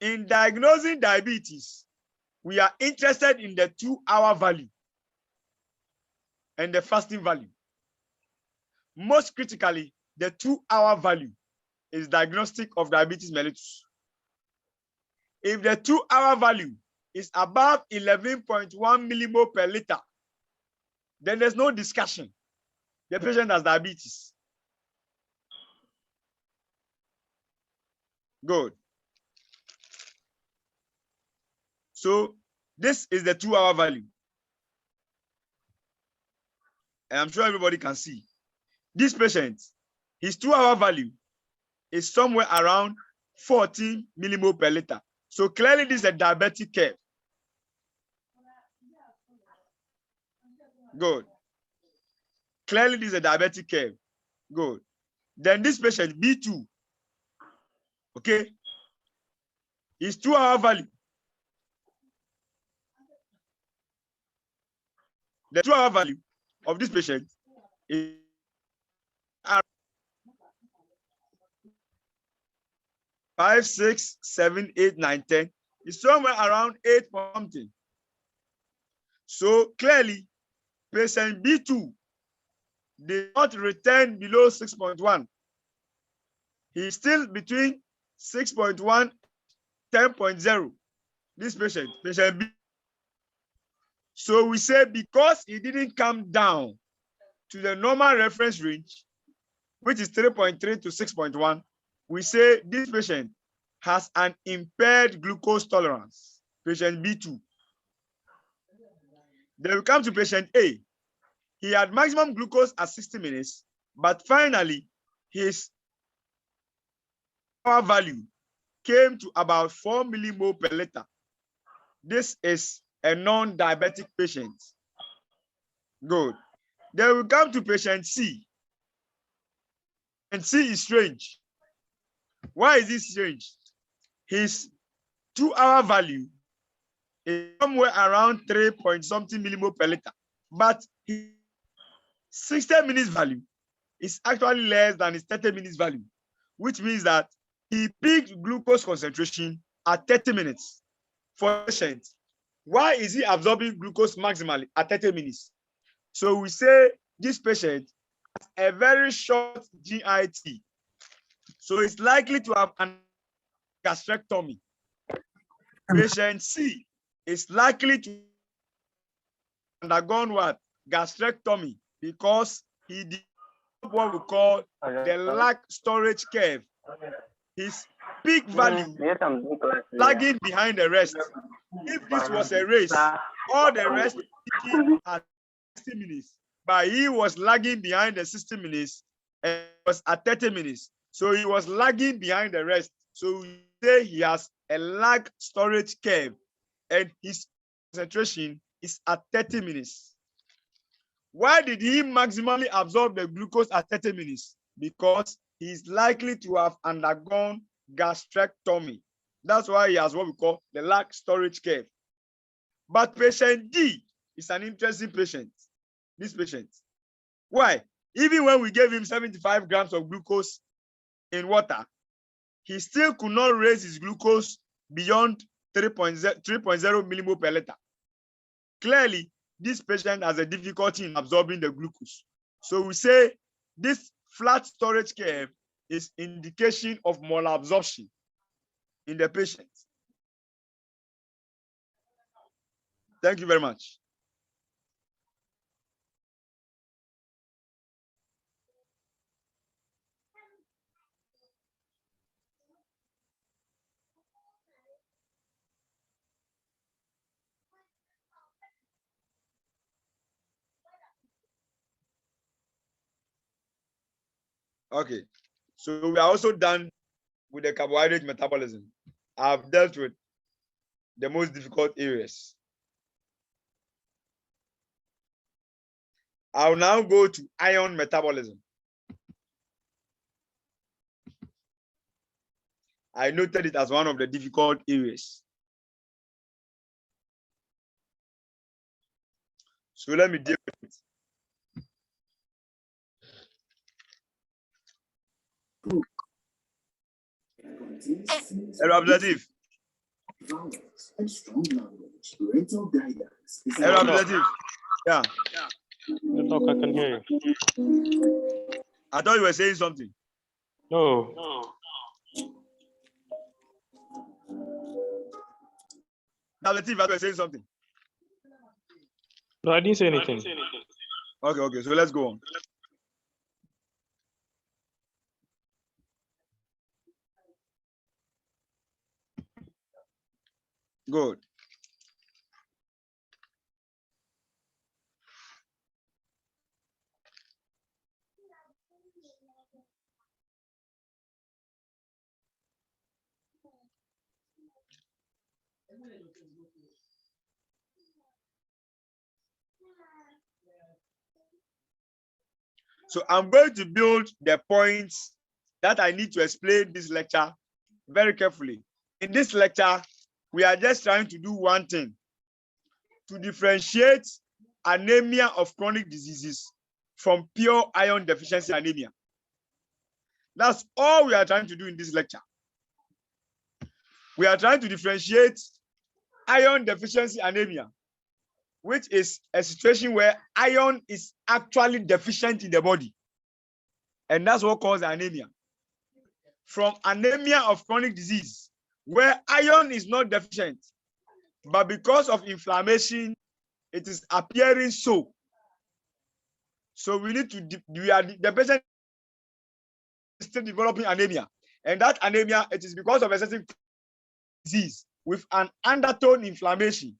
in diagnosing diabetes, we are interested in the 2-hour value and the fasting value. Most critically, the 2-hour value is diagnostic of diabetes mellitus. If the 2-hour value is above 11.1 millimole per liter, then there's no discussion. The patient has diabetes. Good. So this is the 2-hour value. And I'm sure everybody can see. This patient, his 2-hour value is somewhere around 14 millimole per liter. So clearly this is a diabetic curve. Good. Clearly this is a diabetic curve. Good. Then this patient, B2, okay, his 2-hour value. The 2-hour value of this patient is 5, 6, 7, 8, 9, 10. It's somewhere around 8 something. So clearly, patient B2 did not return below 6.1. He's still between 6.1 and 10.0. This patient, patient B. So we say because he didn't come down to the normal reference range, which is 3.3 to 6.1, we say this patient has an impaired glucose tolerance, patient B2. Then we come to patient A. He had maximum glucose at 60 minutes, but finally his power value came to about 4 millimole per liter. This is a non-diabetic patient. Good. Then we come to patient C. And C is strange. Why is this strange? His 2-hour value is somewhere around 3 point something millimole per liter, but his 60 minutes value is actually less than his 30 minutes value, which means that he peaked glucose concentration at 30 minutes. For patient, why is he absorbing glucose maximally at 30 minutes? So we say this patient has a very short GIT, so it's likely to have an gastrectomy. Patient C is likely to undergone what? Gastrectomy, because he did what we call the lag storage curve. His peak value lagging behind the rest. If this was a race, all the rest peaking at 60 minutes, but he was lagging behind the 60 minutes and was at 30 minutes. So he was lagging behind the rest. So we say he has a lag storage curve and his concentration is at 30 minutes. Why did he maximally absorb the glucose at 30 minutes? Because he's likely to have undergone gastrectomy. That's why he has what we call the lag storage curve. But patient D is an interesting patient. This patient. Why? Even when we gave him 75 grams of glucose in water, he still could not raise his glucose beyond 3.0 millimole per liter. Clearly, this patient has a difficulty in absorbing the glucose. So we say this flat storage curve is indication of malabsorption in the patient. Thank you very much. Okay, so we are also done with the carbohydrate metabolism. I've dealt with the most difficult areas. I'll now go to iron metabolism. I noted it as one of the difficult areas. So let me deal with it. Hello, Abdulatif. Hello, Abdulatif. Yeah. Talk, I can hear you. I thought you were saying something. No. Abdulatif, I thought you were saying something. No, I didn't say anything. Okay, so let's go on. Good. So I'm going to build the points that I need to explain this lecture very carefully. In this lecture, we are just trying to do one thing, to differentiate anemia of chronic diseases from pure iron deficiency anemia. That's all we are trying to do in this lecture. We are trying to differentiate iron deficiency anemia, which is a situation where iron is actually deficient in the body. And that's what causes anemia. From anemia of chronic disease, where iron is not deficient, but because of inflammation, it is appearing so. So we need to, the patient is still developing anemia. And that anemia, it is because of a certain disease with an undertone inflammation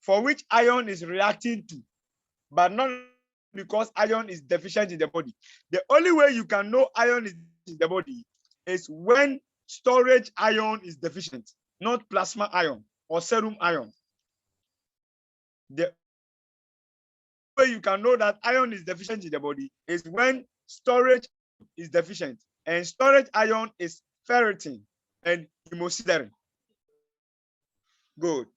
for which iron is reacting to, but not because iron is deficient in the body. The only way you can know iron is in the body is when storage iron is deficient, not plasma iron or serum iron. The way you can know that iron is deficient in the body is when storage is deficient, and storage iron is ferritin and hemosiderin. Good.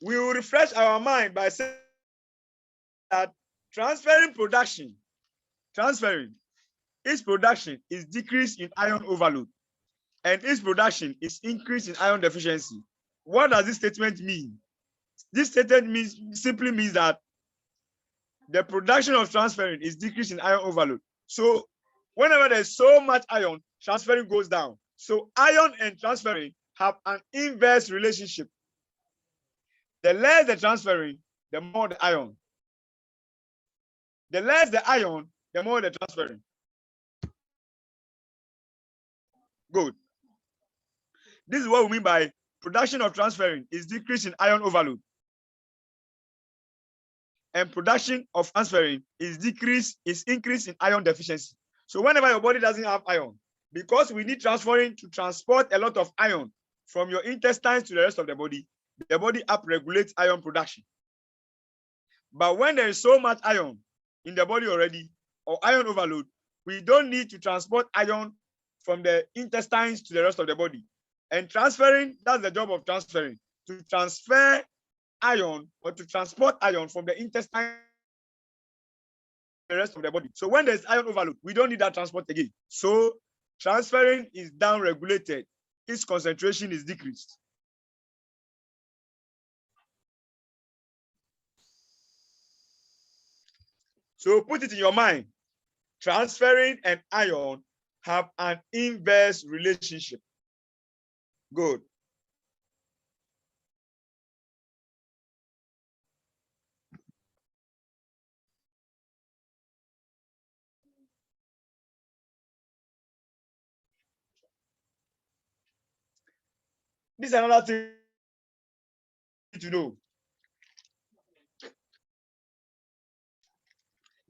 We will refresh our mind by saying that transferring its production is decreased in iron overload, and its production is increased in iron deficiency. What does this statement mean? This statement simply means that the production of transferrin is decreased in iron overload. So whenever there's so much iron, transferrin goes down. So iron and transferrin have an inverse relationship. The less the transferrin, the more the iron. The less the iron, the more the transferrin. Good. This is what we mean by production of transferrin is decreased in iron overload, and production of transferrin is increased in iron deficiency. So whenever your body doesn't have iron, because we need transferrin to transport a lot of iron from your intestines to the rest of the body upregulates iron production. But when there is so much iron in the body already, or iron overload, we don't need to transport iron from the intestines to the rest of the body. And transferrin, that's the job of transferrin, to transfer iron or to transport iron from the intestine to the rest of the body. So when there's iron overload, we don't need that transport again. So transferrin is down-regulated. Its concentration is decreased. So put it in your mind. Transferrin and iron have an inverse relationship. Good. This is another thing to know.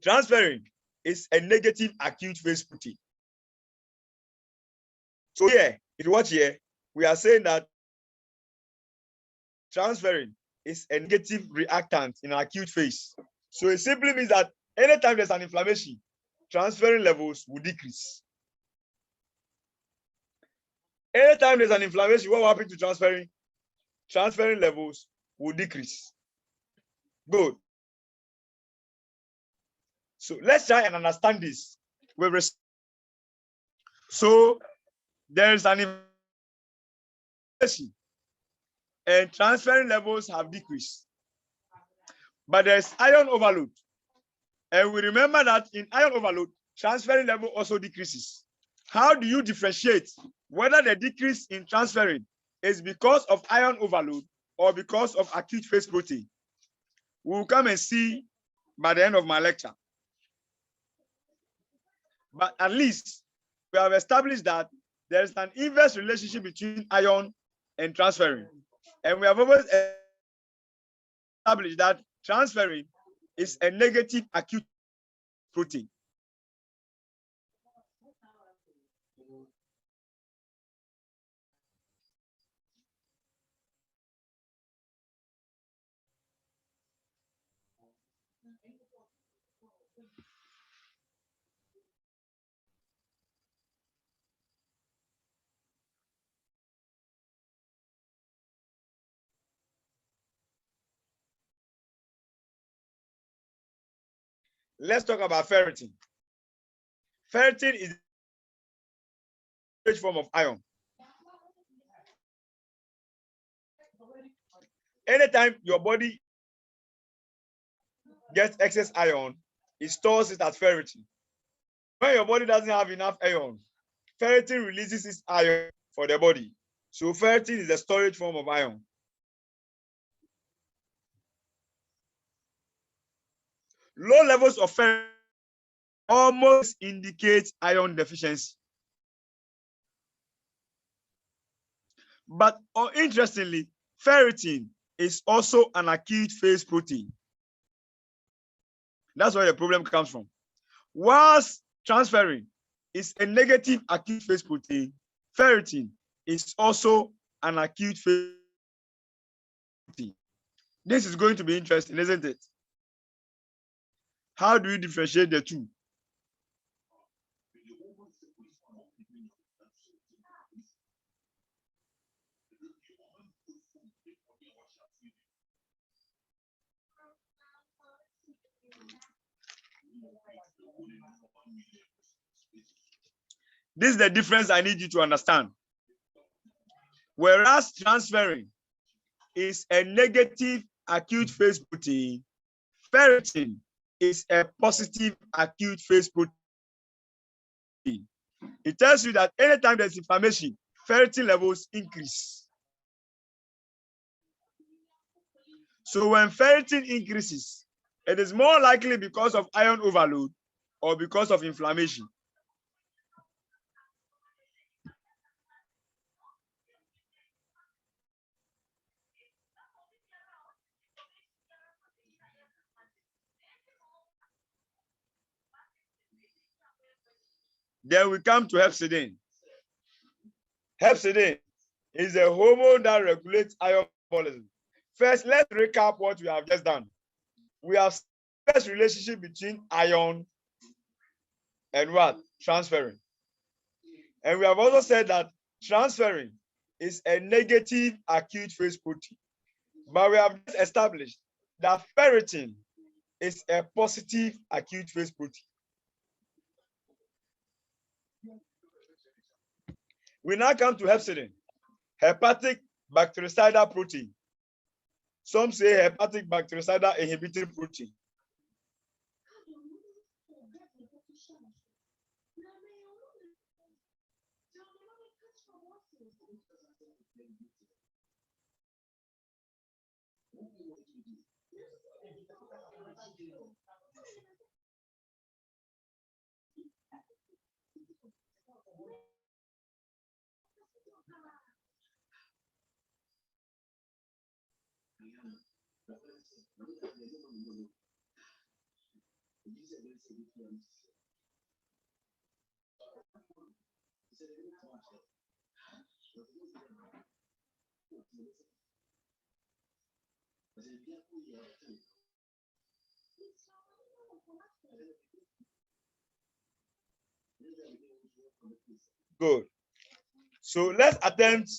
Transferrin is a negative acute phase protein. So here, if you watch here, we are saying that transferrin is a negative reactant in an acute phase. So it simply means that anytime there's an inflammation, transferrin levels will decrease. Anytime there's an inflammation, what will happen to transferrin? Transferrin levels will decrease. Good. So let's try and understand this. So there is an inflammation and transferrin levels have decreased. But there's iron overload. And we remember that in iron overload, transferrin level also decreases. How do you differentiate whether the decrease in transferrin is because of iron overload or because of acute phase protein? We'll come and see by the end of my lecture. But at least we have established that there is an inverse relationship between iron and transferrin. And we have always established that transferrin is a negative acute protein. Let's talk about ferritin. Ferritin is a form of iron. Anytime your body gets excess iron, it stores it as ferritin. When your body doesn't have enough iron, ferritin releases its iron for the body. So ferritin is a storage form of iron. Low levels of ferritin almost indicate iron deficiency. But interestingly, ferritin is also an acute phase protein. That's where the problem comes from. Whilst transferrin is a negative acute phase protein, ferritin is also an acute phase protein. This is going to be interesting, isn't it? How do you differentiate the two? This is the difference I need you to understand. Whereas transferrin is a negative acute phase protein, ferritin is a positive acute phase protein. It tells you that anytime there's inflammation, ferritin levels increase. So when ferritin increases, it is more likely because of iron overload or because of inflammation. Then we come to hepcidin. Hepcidin is a hormone that regulates iron metabolism. First, let's recap what we have just done. We have first relationship between iron and what? Transferrin. And we have also said that transferrin is a negative acute phase protein. But we have established that ferritin is a positive acute phase protein. We now come to hepcidin, hepatic bactericidal protein. Some say hepatic bactericidal inhibiting protein. Good. So let's attempt.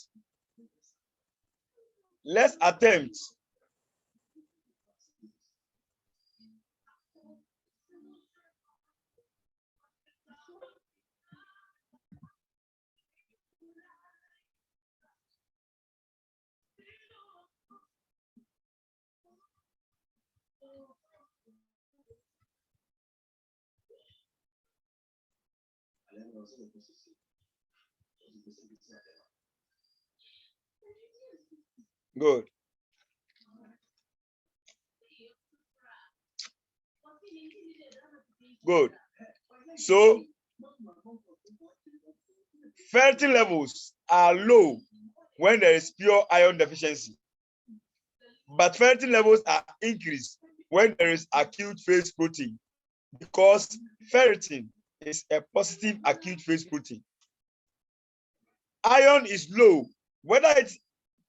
Good. Good. So ferritin levels are low when there is pure iron deficiency, but ferritin levels are increased when there is acute phase protein, because ferritin is a positive acute phase protein. Iron is low, whether it's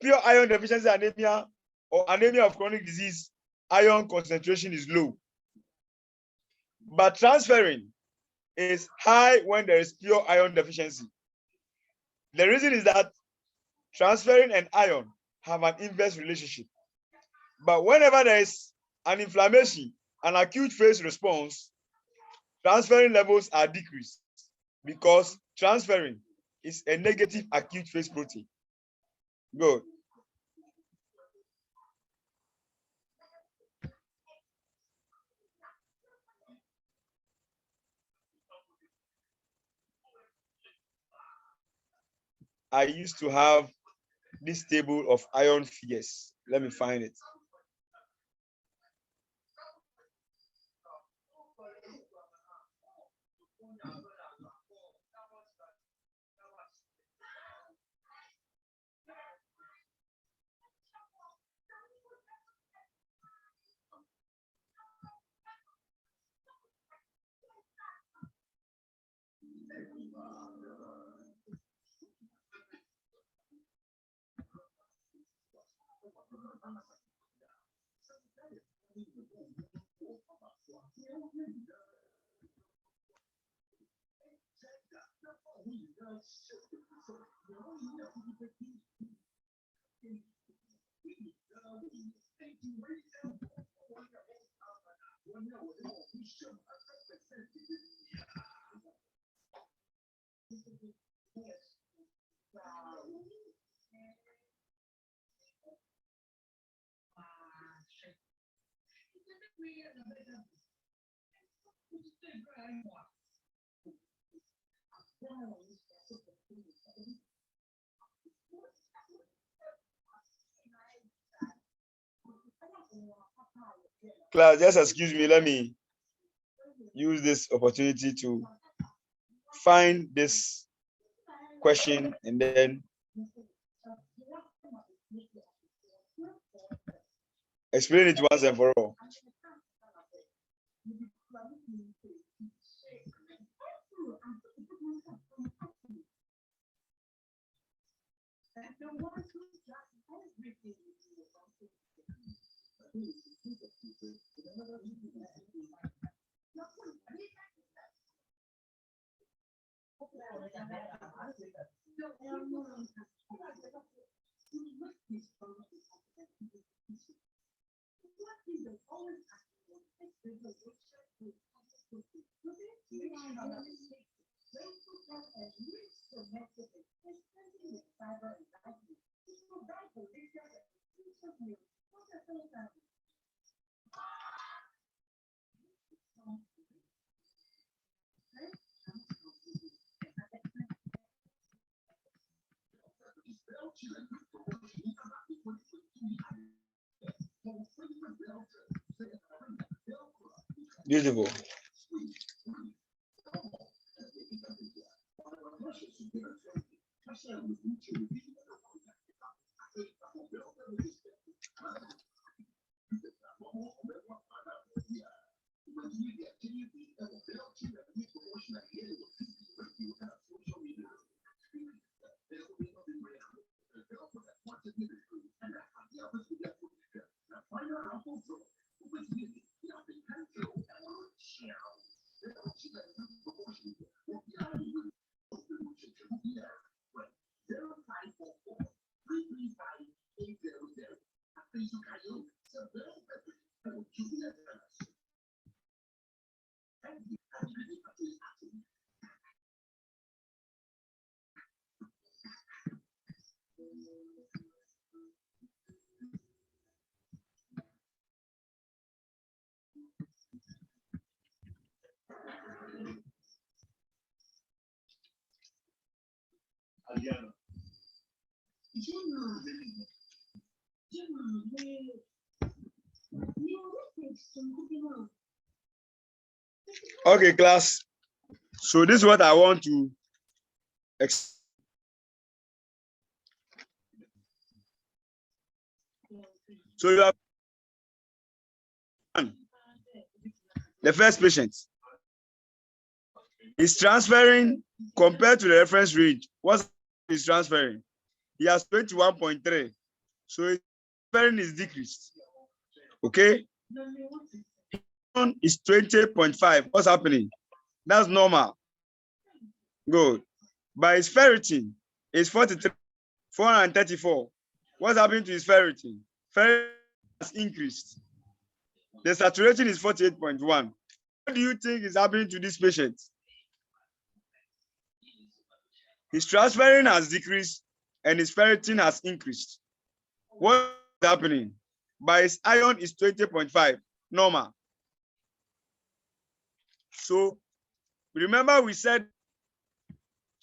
pure iron deficiency anemia or anemia of chronic disease, iron concentration is low. But transferrin is high when there is pure iron deficiency. The reason is that transferrin and iron have an inverse relationship. But whenever there is an inflammation, an acute phase response, transferrin levels are decreased because transferrin is a negative acute phase protein. Good. I used to have this table of iron figures. Let me find it. Class, just excuse me, let me use this opportunity to find this question and then explain it once and for all. Beautiful. Okay, class. So this is what I want to so you have the first patient is transferring compared to the reference range. What is transferring? He has 21.3. So his transferring is decreased. Okay. One is 20.5. What's happening? That's normal. Good. But his ferritin is 43, 434. What's happening to his ferritin? Ferritin has increased. The saturation is 48.1. What do you think is happening to this patient? His transferrin has decreased and his ferritin has increased. What is happening? But his iron is 20.5, normal. So remember we said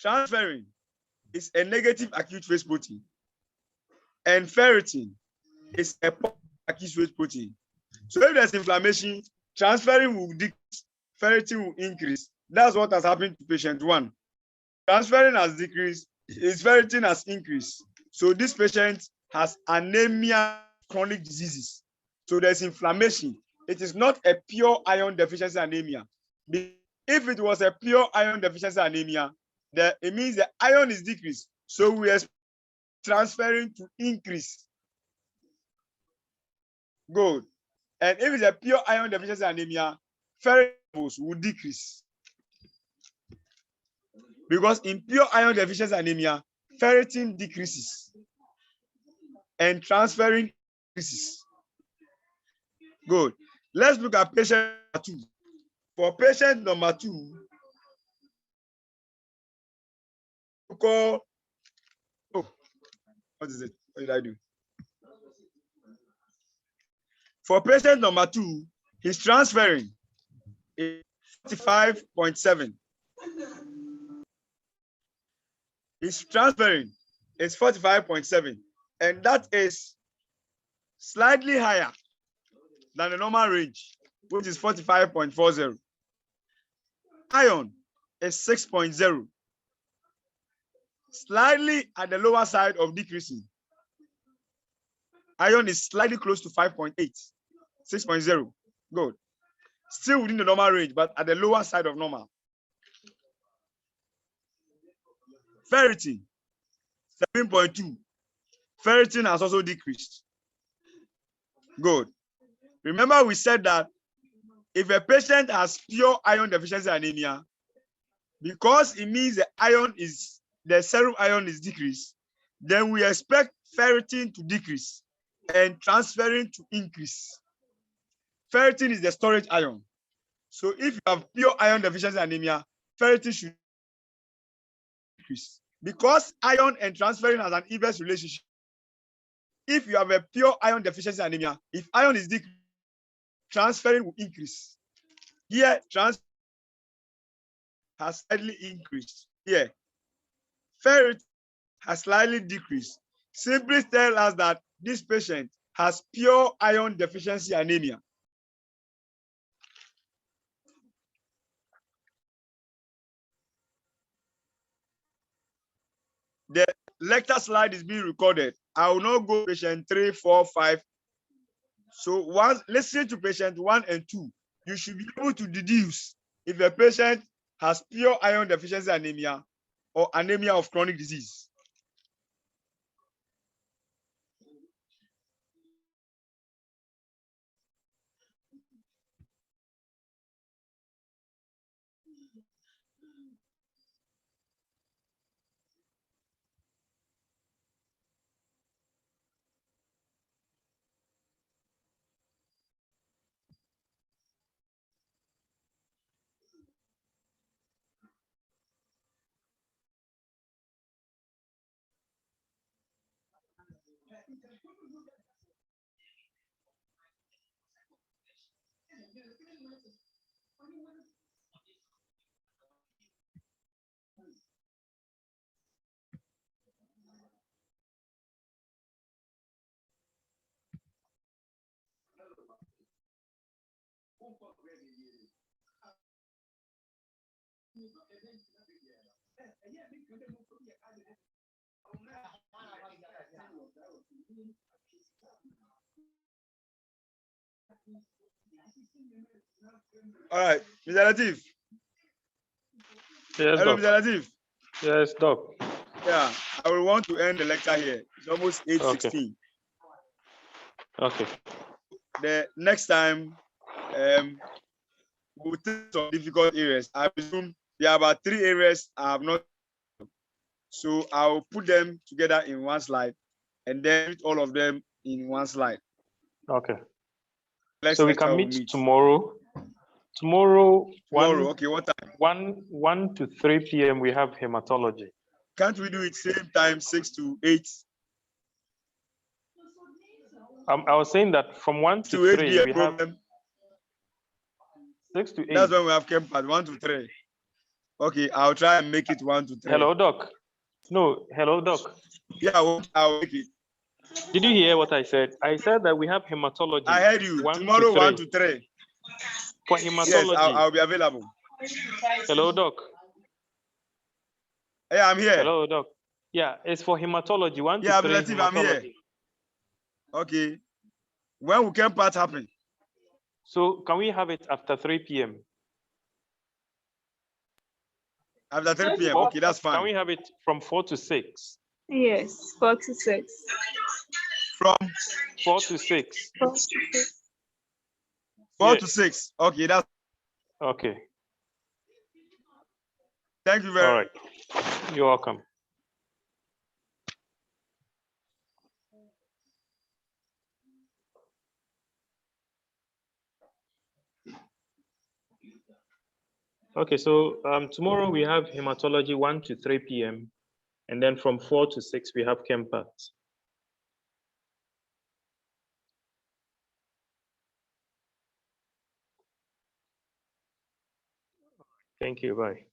transferrin is a negative acute phase protein and ferritin is a positive acute phase protein. So if there's inflammation, transferrin will decrease, ferritin will increase. That's what has happened to patient 1. Transferrin has decreased, his ferritin has increased. So this patient has anemia, chronic diseases. So there's inflammation. It is not a pure iron deficiency anemia. If it was a pure iron deficiency anemia, it means the iron is decreased. So we are transferring to increase. Good. And if it's a pure iron deficiency anemia, ferritin levels will decrease. Because in pure iron deficiency anemia, ferritin decreases and transferrin increases. Good. Let's look at patient number 2. For patient number 2, call, what is it? What did I do? For patient number 2, his transferrin is 45.7. His transferrin is 45.7, and that is slightly higher than the normal range, which is 45.40. Iron is 6.0, slightly at the lower side of decreasing. Iron is slightly close to 5.8, 6.0. Good. Still within the normal range, but at the lower side of normal. Ferritin, 7.2. Ferritin has also decreased. Good. Remember we said that if a patient has pure iron deficiency anemia, because it means the serum iron is decreased, then we expect ferritin to decrease and transferrin to increase. Ferritin is the storage iron. So if you have pure iron deficiency anemia, ferritin should decrease. Because iron and transferrin has an inverse relationship. If you have a pure iron deficiency anemia, if iron is decreased, transferrin will increase. Here, transferrin has slightly increased. Here, ferritin has slightly decreased. Simply tell us that this patient has pure iron deficiency anemia. The lecture slide is being recorded. I will not go patient 3, 4, 5. So once listen to patient 1 and 2, you should be able to deduce if a patient has pure iron deficiency anemia or anemia of chronic disease. All right, Mr. Latif. Yes, Hello, Doc. Mr. Latif. Yes, Doc. Yeah, I will want to end the lecture here. It's almost 8:16. Okay. The next time, we'll take some difficult areas. I presume there are about 3 areas I have not. So I'll put them together in one slide and then put all of them in one slide. Okay. Next So we lecture can we'll meet tomorrow. Tomorrow, okay, what time? 1 to 3 p.m. we have hematology. Can't we do it same time, 6 to 8? I was saying that from 1 to 8 3 be a we have problem. 6 to 8. That's when we have camp at 1 to 3. Okay, I'll try and make it 1 to 3. Hello, Doc. No, hello, Doc. Yeah, I'll make it. Did you hear what I said? I said that we have hematology. I heard you. 1 Tomorrow, to 3. 1 to 3. For Yes, hematology. I'll be available. Hello, Doc. Yeah, I'm here. Hello, Doc. Yeah, it's for hematology. 1 Yeah, to 3 Abdulatif, I'm here. hematology. Okay. When will camp part happen? So can we have it after 3 p.m.? After 3 p.m. Okay, that's fine. Can we have it from 4 to 6? Yes, 4 to 6. From 4 to 6. 4 to 6. 4 Yeah. to 6. Okay, that's Okay. thank you very All right. You're welcome. Okay, so tomorrow we have hematology 1 to 3 p.m. And then from 4 to 6 we have ChemPart. Thank you. Bye.